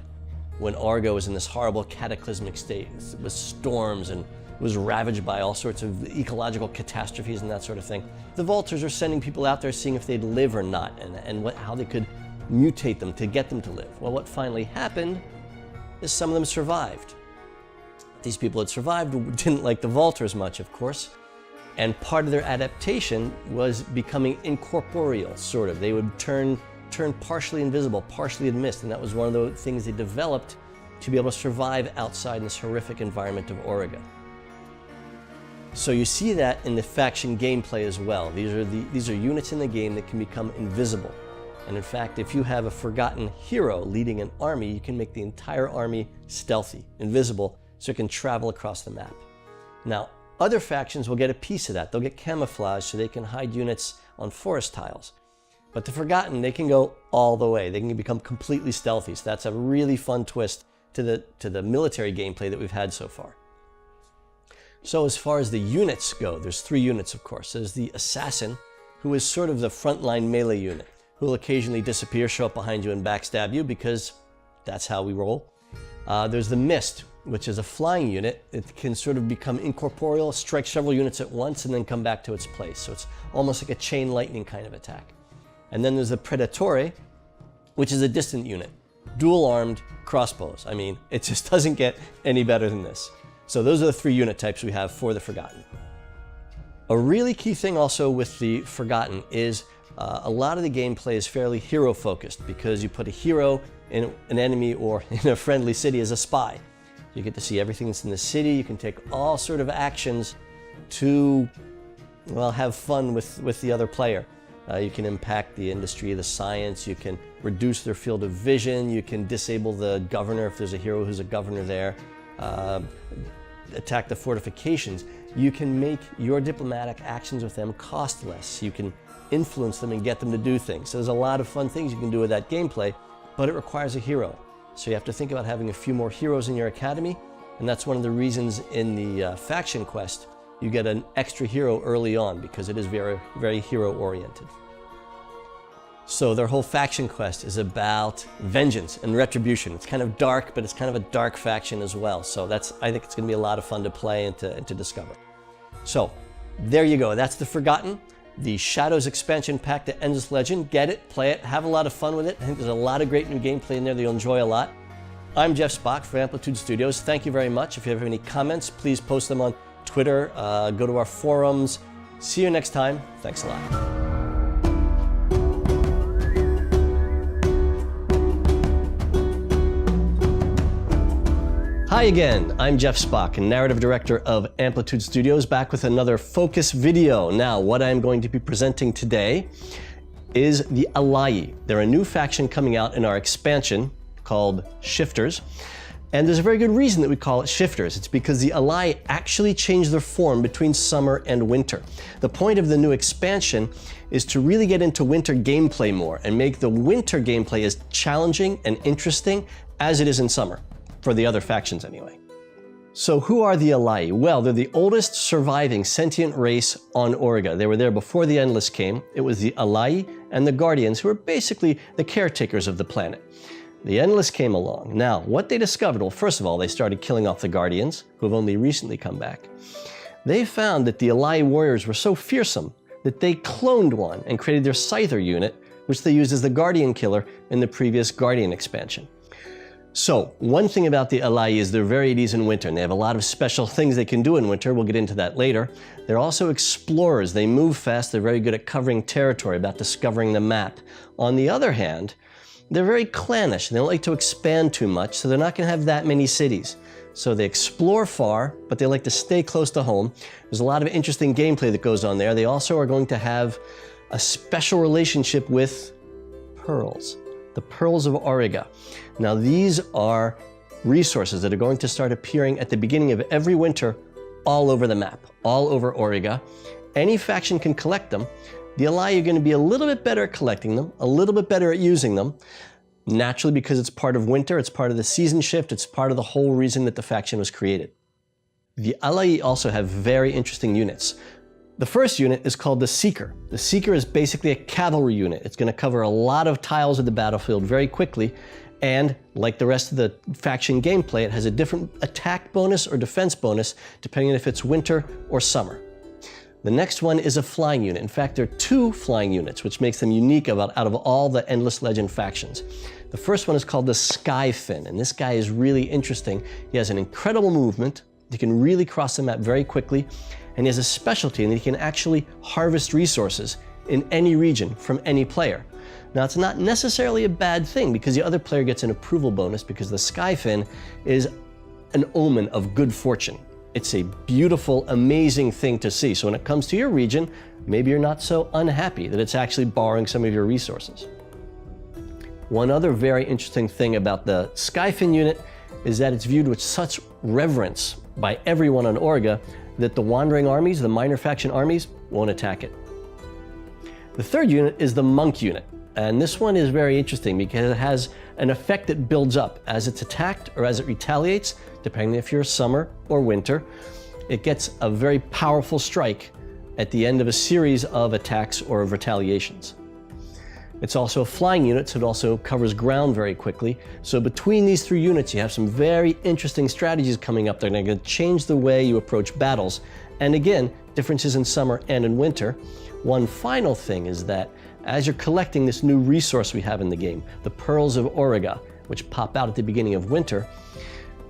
when Argo was in this horrible cataclysmic state with storms and was ravaged by all sorts of ecological catastrophes and that sort of thing. The Vaulters are sending people out there seeing if they'd live or not, and how they could mutate them to get them to live. Well, what finally happened is some of them survived. These people that survived didn't like the Vaulters much, of course, And part of their adaptation was becoming incorporeal, sort of. They would turn partially invisible, partially in mist, and that was one of the things they developed to be able to survive outside in this horrific environment of Auriga. So you see that in the faction gameplay as well. These are units in the game that can become invisible. And in fact, if you have a forgotten hero leading an army, you can make the entire army stealthy, invisible, so it can travel across the map. Now, other factions will get a piece of that. They'll get camouflage so they can hide units on forest tiles. But the Forgotten, they can go all the way. They can become completely stealthy. So that's a really fun twist to the military gameplay that we've had so far. So as far as the units go, there's 3 units, of course. There's the Assassin, who is sort of the frontline melee unit, who will occasionally disappear, show up behind you and backstab you because that's how we roll. There's the Mist, which is a flying unit. It can sort of become incorporeal, strike several units at once, and then come back to its place. So it's almost like a chain lightning kind of attack. And then there's the Predatore, which is a distant unit. Dual-armed crossbows. I mean, it just doesn't get any better than this. So those are the 3 unit types we have for the Forgotten. A really key thing also with the Forgotten is a lot of the gameplay is fairly hero-focused because you put a hero in an enemy or in a friendly city as a spy. You get to see everything that's in the city. You can take all sort of actions to, well, have fun with the other player. You can impact the industry, the science. You can reduce their field of vision. You can disable the governor if there's a hero who's a governor there. Attack the fortifications. You can make your diplomatic actions with them cost less. You can influence them and get them to do things. So there's a lot of fun things you can do with that gameplay, but it requires a hero. So you have to think about having a few more heroes in your academy, and that's one of the reasons in the faction quest you get an extra hero early on because it is very, very hero-oriented. So their whole faction quest is about vengeance and retribution. It's kind of dark, but it's kind of a dark faction as well. So I think it's going to be a lot of fun to play and to discover. So there you go. That's the Forgotten, the Shadows expansion pack to Endless Legend. Get it, play it, have a lot of fun with it. I think there's a lot of great new gameplay in there that you'll enjoy a lot. I'm Jeff Spock for Amplitude Studios. Thank you very much. If you have any comments, please post them on Twitter, go to our forums. See you next time. Thanks a lot. Hi again, I'm Jeff Spock, Narrative Director of Amplitude Studios, back with another focus video. Now, what I'm going to be presenting today is the Allayi. They're a new faction coming out in our expansion called Shifters. And there's a very good reason that we call it Shifters. It's because the Allayi actually change their form between summer and winter. The point of the new expansion is to really get into winter gameplay more and make the winter gameplay as challenging and interesting as it is in summer, for the other factions anyway. So who are the Allayi? Well, they're the oldest surviving sentient race on Auriga. They were there before the Endless came. It was the Allayi and the Guardians who were basically the caretakers of the planet. The Endless came along. Now, what they discovered, well, first of all, they started killing off the Guardians, who have only recently come back. They found that the Allayi warriors were so fearsome that they cloned one and created their Scyther unit, which they used as the Guardian killer in the previous Guardian expansion. So, one thing about the Allayi is they're very at ease in winter, and they have a lot of special things they can do in winter. We'll get into that later. They're also explorers. They move fast. They're very good at covering territory, about discovering the map. On the other hand, they're very clannish. They don't like to expand too much, so they're not going to have that many cities. So they explore far, but they like to stay close to home. There's a lot of interesting gameplay that goes on there. They also are going to have a special relationship with pearls. The Pearls of Auriga. Now these are resources that are going to start appearing at the beginning of every winter all over the map, all over Auriga. Any faction can collect them. The Allayi are going to be a little bit better at collecting them, a little bit better at using them. Naturally, because it's part of winter, it's part of the season shift, it's part of the whole reason that the faction was created. The Allayi also have very interesting units. The first unit is called the Seeker. The Seeker is basically a cavalry unit. It's going to cover a lot of tiles of the battlefield very quickly, and like the rest of the faction gameplay, it has a different attack bonus or defense bonus depending on if it's winter or summer. The next one is a flying unit. In fact, there are 2 flying units, which makes them unique out of all the Endless Legend factions. The first one is called the Skyfin, and this guy is really interesting. He has an incredible movement, He can really cross the map very quickly, and he has a specialty in that he can actually harvest resources in any region from any player. Now, it's not necessarily a bad thing because the other player gets an approval bonus because the Skyfin is an omen of good fortune. It's a beautiful, amazing thing to see. So when it comes to your region, maybe you're not so unhappy that it's actually borrowing some of your resources. One other very interesting thing about the Skyfin unit is that it's viewed with such reverence by everyone on Orga that the wandering armies, the minor faction armies, won't attack it. The third unit is the Monk unit. And this one is very interesting because it has an effect that builds up as it's attacked or as it retaliates, depending if you're summer or winter. It gets a very powerful strike at the end of a series of attacks or of retaliations. It's also a flying unit, so it also covers ground very quickly. So between these three units, you have some very interesting strategies coming up. They're going to change the way you approach battles. And again, differences in summer and in winter. One final thing is that as you're collecting this new resource we have in the game, the Pearls of Orga, which pop out at the beginning of winter,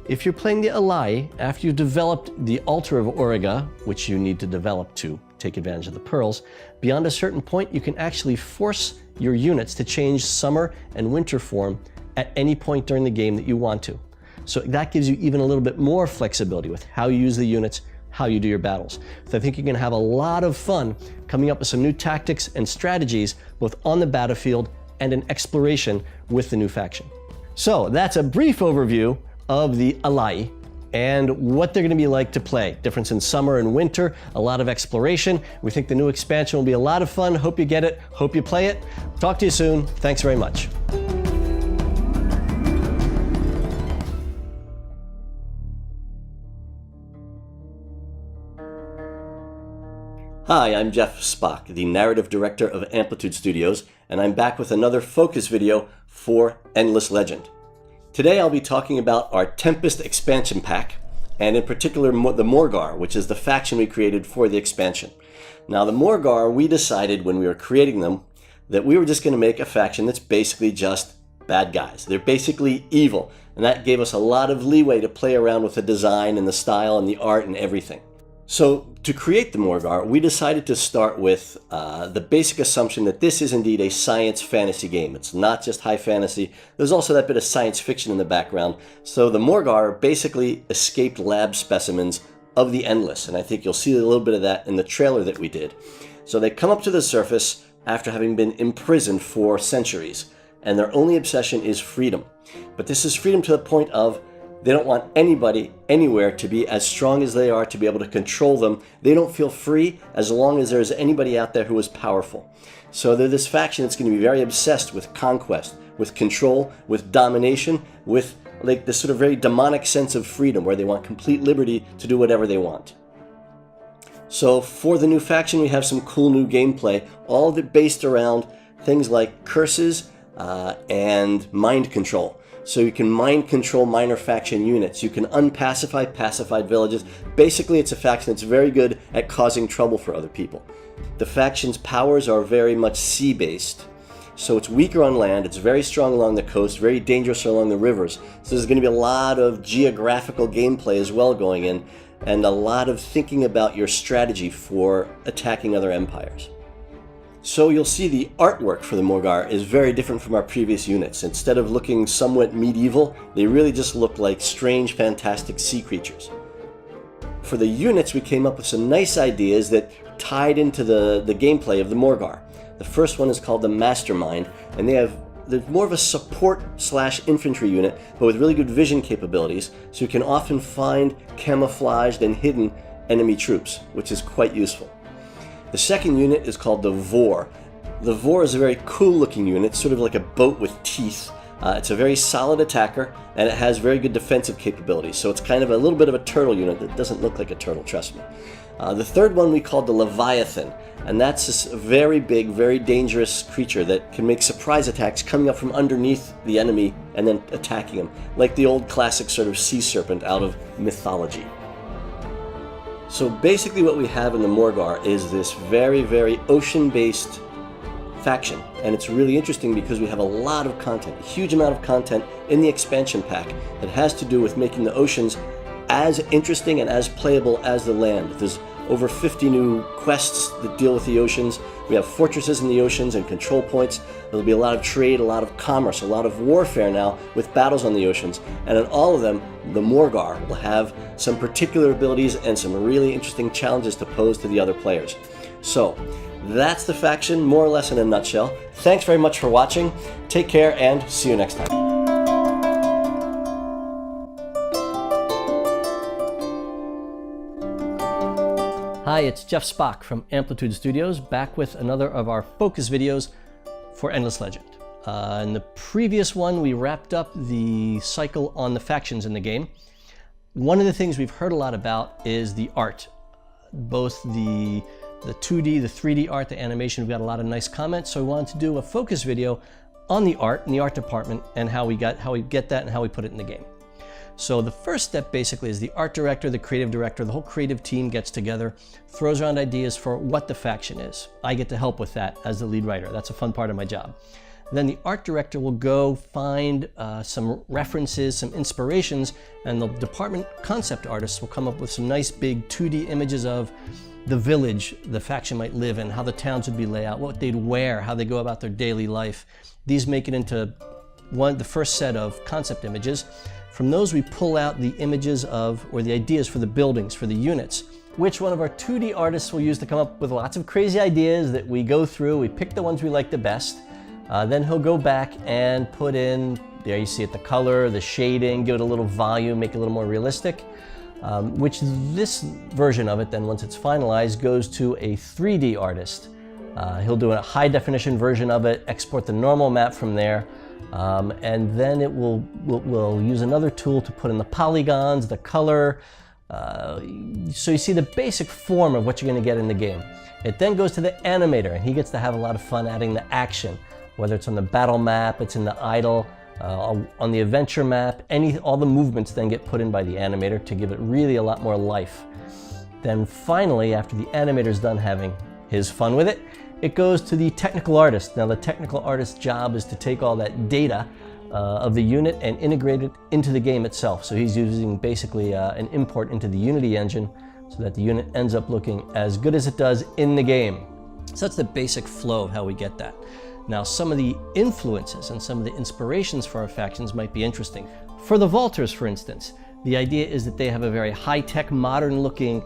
if you're playing the Allayi, after you've developed the Altar of Orga, which you need to develop to take advantage of the pearls, beyond a certain point, you can actually force your units to change summer and winter form at any point during the game that you want to. So that gives you even a little bit more flexibility with how you use the units, how you do your battles. So I think you're going to have a lot of fun coming up with some new tactics and strategies, both on the battlefield and in exploration with the new faction. So that's a brief overview of the Allayi and what they're going to be like to play. Difference in summer and winter, a lot of exploration. We think the new expansion will be a lot of fun. Hope you get it. Hope you play it. Talk to you soon. Thanks very much. Hi, I'm Jeff Spock, the narrative director of Amplitude Studios, and I'm back with another focus video for Endless Legend. Today I'll be talking about our Tempest expansion pack, and in particular the Morgawr, which is the faction we created for the expansion. Now the Morgawr, we decided when we were creating them that we were just going to make a faction that's basically just bad guys. They're basically evil, and that gave us a lot of leeway to play around with the design and the style and the art and everything. So to create the Morgawr, we decided to start with the basic assumption that this is indeed a science fantasy game. It's not just high fantasy. There's also that bit of science fiction in the background. So the Morgawr are basically escaped lab specimens of the Endless, and I think you'll see a little bit of that in the trailer that we did. So they come up to the surface after having been imprisoned for centuries, and their only obsession is freedom. But this is freedom to the point of they don't want anybody, anywhere, to be as strong as they are, to be able to control them. They don't feel free as long as there's anybody out there who is powerful. So they're this faction that's going to be very obsessed with conquest, with control, with domination, with like this sort of very demonic sense of freedom where they want complete liberty to do whatever they want. So for the new faction, we have some cool new gameplay, all of it based around things like curses and mind control. So you can mind control minor faction units. You can unpacify pacified villages. Basically, it's a faction that's very good at causing trouble for other people. The faction's powers are very much sea-based. So it's weaker on land, it's very strong along the coast, very dangerous along the rivers. So there's going to be a lot of geographical gameplay as well going in, and a lot of thinking about your strategy for attacking other empires. So you'll see the artwork for the Morgawr is very different from our previous units. Instead of looking somewhat medieval, they really just look like strange, fantastic sea creatures. For the units, we came up with some nice ideas that tied into the gameplay of the Morgawr. The first one is called the Mastermind, and they're more of a support/infantry unit, but with really good vision capabilities, so you can often find camouflaged and hidden enemy troops, which is quite useful. The second unit is called the Vor. The Vor is a very cool looking unit, sort of like a boat with teeth. It's a very solid attacker, and it has very good defensive capabilities. So it's kind of a little bit of a turtle unit that doesn't look like a turtle, trust me. The third one we called the Leviathan, and that's this very big, very dangerous creature that can make surprise attacks coming up from underneath the enemy and then attacking him, like the old classic sort of sea serpent out of mythology. So basically what we have in the Morgawr is this very, very ocean-based faction. And it's really interesting because we have a lot of content, a huge amount of content in the expansion pack that has to do with making the oceans as interesting and as playable as the land. There's over 50 new quests that deal with the oceans. We have fortresses in the oceans and control points. There'll be a lot of trade, a lot of commerce, a lot of warfare now with battles on the oceans. And in all of them, the Morgawr will have some particular abilities and some really interesting challenges to pose to the other players. So that's the faction, more or less in a nutshell. Thanks very much for watching. Take care and see you next time. Hi, it's Jeff Spock from Amplitude Studios, back with another of our focus videos for Endless Legend. In the previous one, we wrapped up the cycle on the factions in the game. One of the things we've heard a lot about is the art. Both the 2D, the 3D art, the animation, we've got a lot of nice comments, so we wanted to do a focus video on the art in the art department and how we get that and how we put it in the game. So the first step basically is the art director, the creative director, the whole creative team gets together, throws around ideas for what the faction is. I get to help with that as the lead writer. That's a fun part of my job. Then the art director will go find some references, some inspirations, and the department concept artists will come up with some nice big 2D images of the village the faction might live in, how the towns would be laid out, what they'd wear, how they go about their daily life. These make it into the first set of concept images. From those we pull out the images of, or the ideas for the buildings, for the units, which one of our 2D artists will use to come up with lots of crazy ideas that we go through. We pick the ones we like the best. Then he'll go back and put in, there you see it, the color, the shading, give it a little volume, make it a little more realistic. Which this version of it then, once it's finalized, goes to a 3D artist. He'll do a high definition version of it, export the normal map from there, and then it will use another tool to put in the polygons, the color, so you see the basic form of what you're going to get in the game. It then goes to the animator, and he gets to have a lot of fun adding the action, whether it's on the battle map, it's in the idle, on the adventure map, all the movements then get put in by the animator to give it really a lot more life. Then finally, after the animator's done having his fun with it, it goes to the technical artist. Now the technical artist's job is to take all that data of the unit and integrate it into the game itself. So he's using basically an import into the Unity engine so that the unit ends up looking as good as it does in the game. So that's the basic flow of how we get that. Now some of the influences and some of the inspirations for our factions might be interesting. For the Vaulters, for instance, the idea is that they have a very high-tech, modern-looking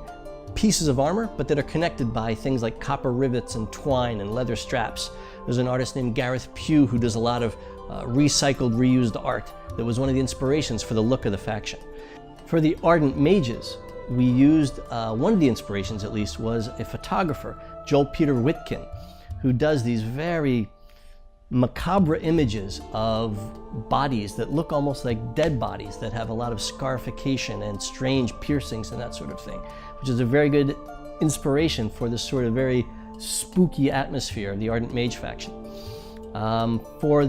pieces of armor, but that are connected by things like copper rivets and twine and leather straps. There's an artist named Gareth Pugh who does a lot of recycled, reused art that was one of the inspirations for the look of the faction. For the Ardent mages, we used, one of the inspirations at least, was a photographer, Joel Peter Witkin, who does these very macabre images of bodies that look almost like dead bodies that have a lot of scarification and strange piercings and that sort of thing, which is a very good inspiration for this sort of very spooky atmosphere of the Ardent Mage faction. For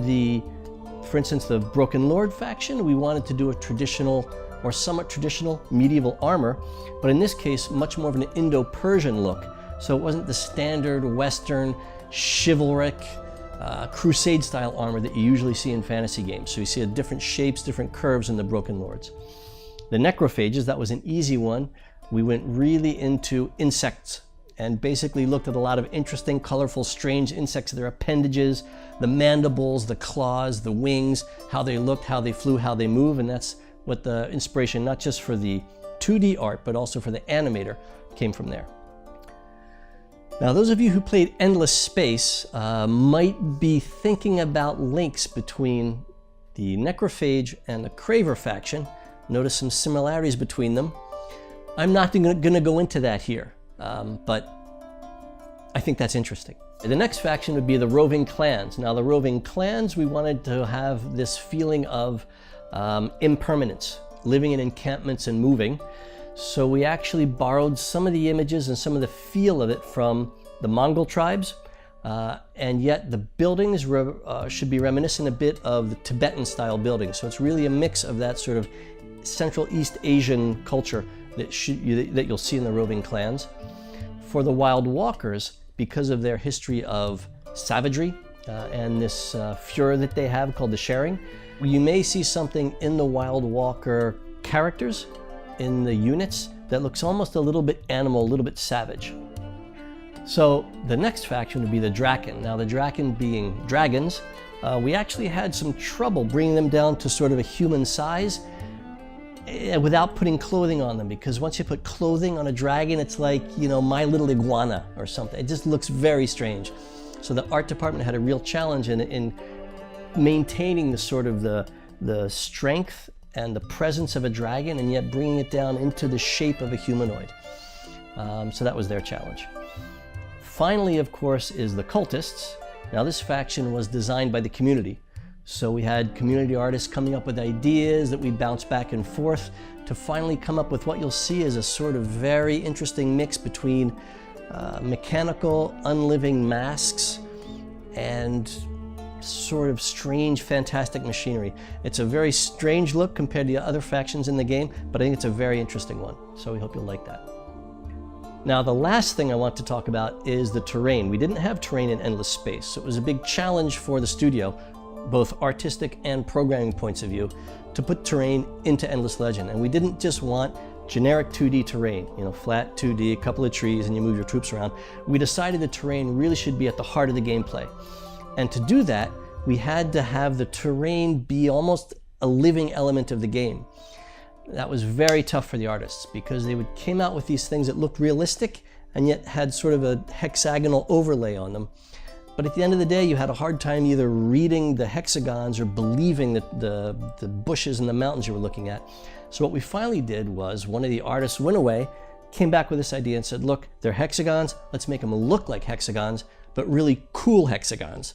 instance, the Broken Lord faction, we wanted to do a traditional or somewhat traditional medieval armor, but in this case, much more of an Indo-Persian look. So it wasn't the standard Western chivalric crusade-style armor that you usually see in fantasy games. So you see different shapes, different curves in the Broken Lords. The Necrophages, that was an easy one. We went really into insects and basically looked at a lot of interesting, colorful, strange insects, their appendages, the mandibles, the claws, the wings, how they looked, how they flew, how they move, and that's what the inspiration, not just for the 2D art, but also for the animator, came from there. Now, those of you who played Endless Space might be thinking about links between the Necrophage and the Craver faction. Notice some similarities between them. I'm not going to go into that here, but I think that's interesting. The next faction would be the Roving clans. Now, the Roving clans, we wanted to have this feeling of impermanence, living in encampments and moving. So we actually borrowed some of the images and some of the feel of it from the Mongol tribes, and yet the buildings should be reminiscent a bit of the Tibetan style buildings. So it's really a mix of that sort of Central East Asian culture that you'll see in the Roving clans. For the Wild Walkers, because of their history of savagery and this furor that they have called the sharing, you may see something in the Wild Walker characters in the units that looks almost a little bit animal, a little bit savage. So the next faction would be the Drakken. Now the Drakken being dragons, we actually had some trouble bringing them down to sort of a human size without putting clothing on them, because once you put clothing on a dragon, it's like, you know, My Little Iguana or something. It just looks very strange. So the art department had a real challenge in maintaining the sort of the strength and the presence of a dragon, and yet bringing it down into the shape of a humanoid. So that was their challenge. Finally, of course, is the Cultists. Now this faction was designed by the community. So we had community artists coming up with ideas that we bounced back and forth to finally come up with what you'll see as a sort of very interesting mix between mechanical, unliving masks and sort of strange, fantastic machinery. It's a very strange look compared to the other factions in the game, but I think it's a very interesting one. So we hope you'll like that. Now, the last thing I want to talk about is the terrain. We didn't have terrain in Endless Space, so it was a big challenge for the studio, both artistic and programming points of view, to put terrain into Endless Legend. And we didn't just want generic 2D terrain, you know, flat 2D, a couple of trees, and you move your troops around. We decided the terrain really should be at the heart of the gameplay. And to do that, we had to have the terrain be almost a living element of the game. That was very tough for the artists, because they came out with these things that looked realistic and yet had sort of a hexagonal overlay on them. But at the end of the day, you had a hard time either reading the hexagons or believing that the bushes and the mountains you were looking at. So what we finally did was, one of the artists went away, came back with this idea and said, look, they're hexagons, let's make them look like hexagons, but really cool hexagons.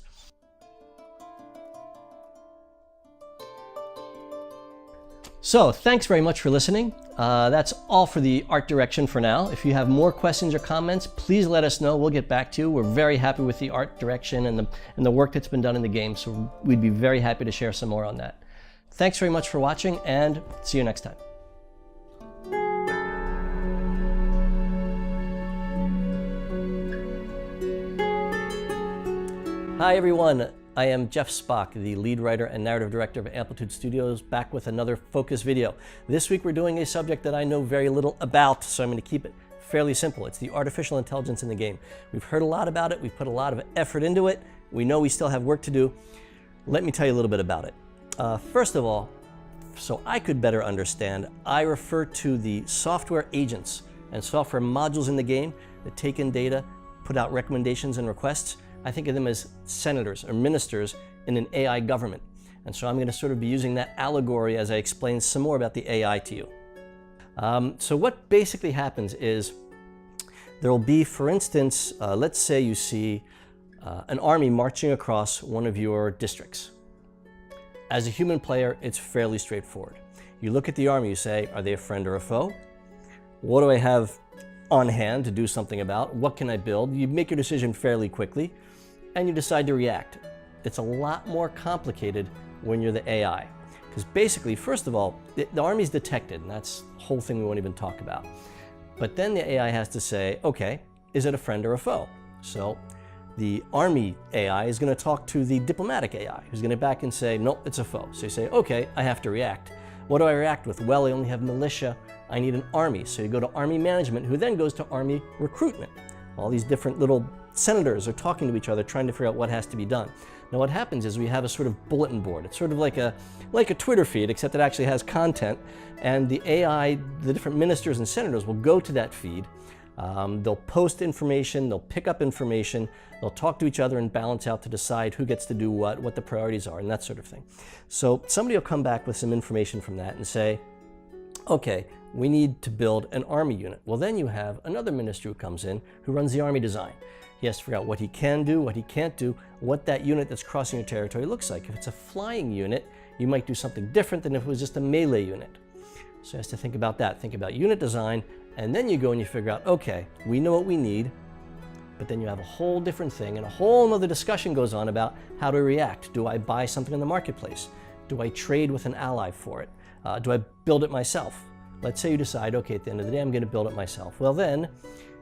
So thanks very much for listening. That's all for the art direction for now. If you have more questions or comments, please let us know. We'll get back to you. We're very happy with the art direction and the work that's been done in the game, so we'd be very happy to share some more on that. Thanks very much for watching, and see you next time. Hi everyone. I am Jeff Spock, the lead writer and narrative director of Amplitude Studios, back with another focus video. This week we're doing a subject that I know very little about, so I'm going to keep it fairly simple. It's the artificial intelligence in the game. We've heard a lot about it, we've put a lot of effort into it, we know we still have work to do. Let me tell you a little bit about it. First of all, so I could better understand, I refer to the software agents and software modules in the game that take in data, put out recommendations and requests. I think of them as senators or ministers in an AI government. And so I'm going to sort of be using that allegory as I explain some more about the AI to you. So what basically happens is there will be, for instance, let's say you see an army marching across one of your districts. As a human player, it's fairly straightforward. You look at the army, you say, are they a friend or a foe? What do I have on hand to do something about? What can I build? You make your decision fairly quickly, and you decide to react. It's a lot more complicated when you're the AI. Because basically, first of all, the army's detected, and that's the whole thing we won't even talk about. But then the AI has to say, okay, is it a friend or a foe? So the army AI is going to talk to the diplomatic AI, who's going to back and say, nope, it's a foe. So you say, okay, I have to react. What do I react with? Well, I only have militia. I need an army. So you go to army management, who then goes to army recruitment. All these different little senators are talking to each other, trying to figure out what has to be done. Now what happens is we have a sort of bulletin board. It's sort of like a Twitter feed, except it actually has content. And the AI, the different ministers and senators will go to that feed. They'll post information, they'll pick up information, they'll talk to each other and balance out to decide who gets to do what the priorities are, and that sort of thing. So somebody will come back with some information from that and say, okay, we need to build an army unit. Well, then you have another minister who comes in who runs the army design. He has to figure out what he can do, what he can't do, what that unit that's crossing your territory looks like. If it's a flying unit, you might do something different than if it was just a melee unit. So he has to think about that, think about unit design, and then you go and you figure out, okay, we know what we need, but then you have a whole different thing, and a whole other discussion goes on about how to react. Do I buy something in the marketplace? Do I trade with an ally for it? Do I build it myself? Let's say you decide, okay, at the end of the day, I'm going to build it myself. Well, then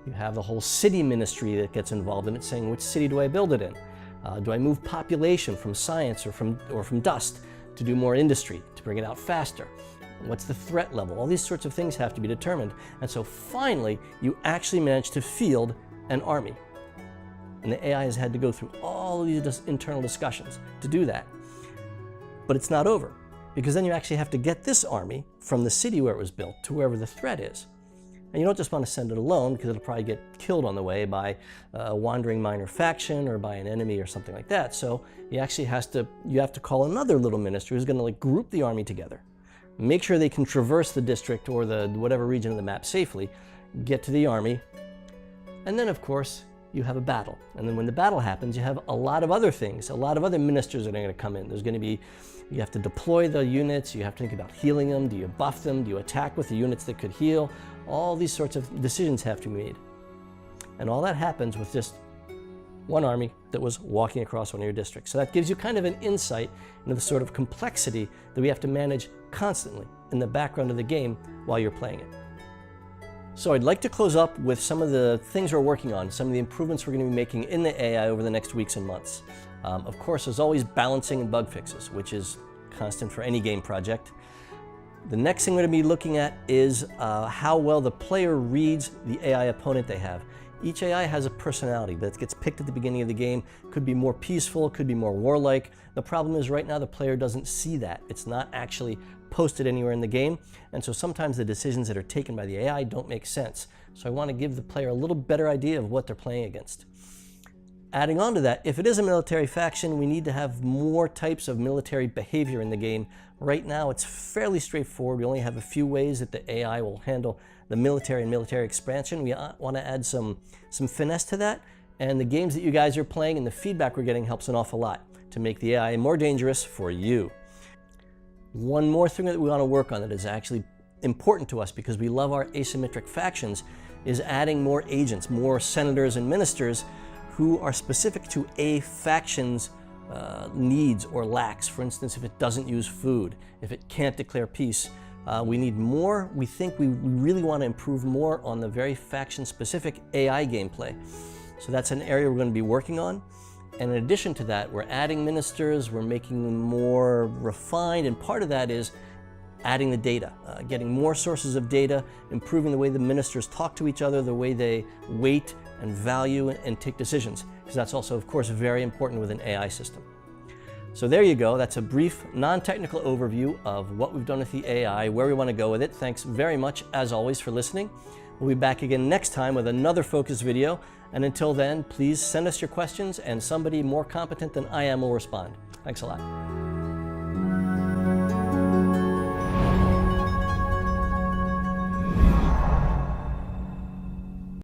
you have the whole city ministry that gets involved in it, saying, which city do I build it in? Do I move population from science or from dust to do more industry, to bring it out faster? What's the threat level? All these sorts of things have to be determined. And so finally, you actually manage to field an army. And the AI has had to go through all of these internal discussions to do that. But it's not over, because then you actually have to get this army from the city where it was built to wherever the threat is. And you don't just want to send it alone, because it'll probably get killed on the way by a wandering minor faction or by an enemy or something like that. So you actually you have to call another little minister who's going to like group the army together, make sure they can traverse the district or the whatever region of the map safely, get to the army, and then of course you have a battle. And then when the battle happens, you have a lot of other things, a lot of other ministers that are going to come in. There's going to be, you have to deploy the units, you have to think about healing them, do you buff them, do you attack with the units that could heal? All these sorts of decisions have to be made. And all that happens with just one army that was walking across one of your districts. So that gives you kind of an insight into the sort of complexity that we have to manage constantly in the background of the game while you're playing it. So I'd like to close up with some of the things we're working on, some of the improvements we're going to be making in the AI over the next weeks and months. Of course, there's always balancing and bug fixes, which is constant for any game project. The next thing we're going to be looking at is how well the player reads the AI opponent they have. Each AI has a personality that gets picked at the beginning of the game. Could be more peaceful, could be more warlike. The problem is right now the player doesn't see that. It's not actually posted anywhere in the game, and so sometimes the decisions that are taken by the AI don't make sense. So I want to give the player a little better idea of what they're playing against. Adding on to that, if it is a military faction, we need to have more types of military behavior in the game. Right now it's fairly straightforward. We only have a few ways that the AI will handle the military and military expansion. We want to add some finesse to that, and the games that you guys are playing and the feedback we're getting helps an awful lot to make the AI more dangerous for you. One more thing that we want to work on that is actually important to us because we love our asymmetric factions is adding more agents, more senators and ministers who are specific to a faction's needs or lacks. For instance, if it doesn't use food, if it can't declare peace, we need more. We think we really want to improve more on the very faction-specific AI gameplay. So that's an area we're going to be working on. And in addition to that, we're adding ministers, we're making them more refined, and part of that is adding the data, getting more sources of data, improving the way the ministers talk to each other, the way they weight and value and take decisions, because that's also, of course, very important with an AI system. So there you go. That's a brief, non-technical overview of what we've done with the AI, where we want to go with it. Thanks very much, as always, for listening. We'll be back again next time with another focus video. And until then, please send us your questions and somebody more competent than I am will respond. Thanks a lot.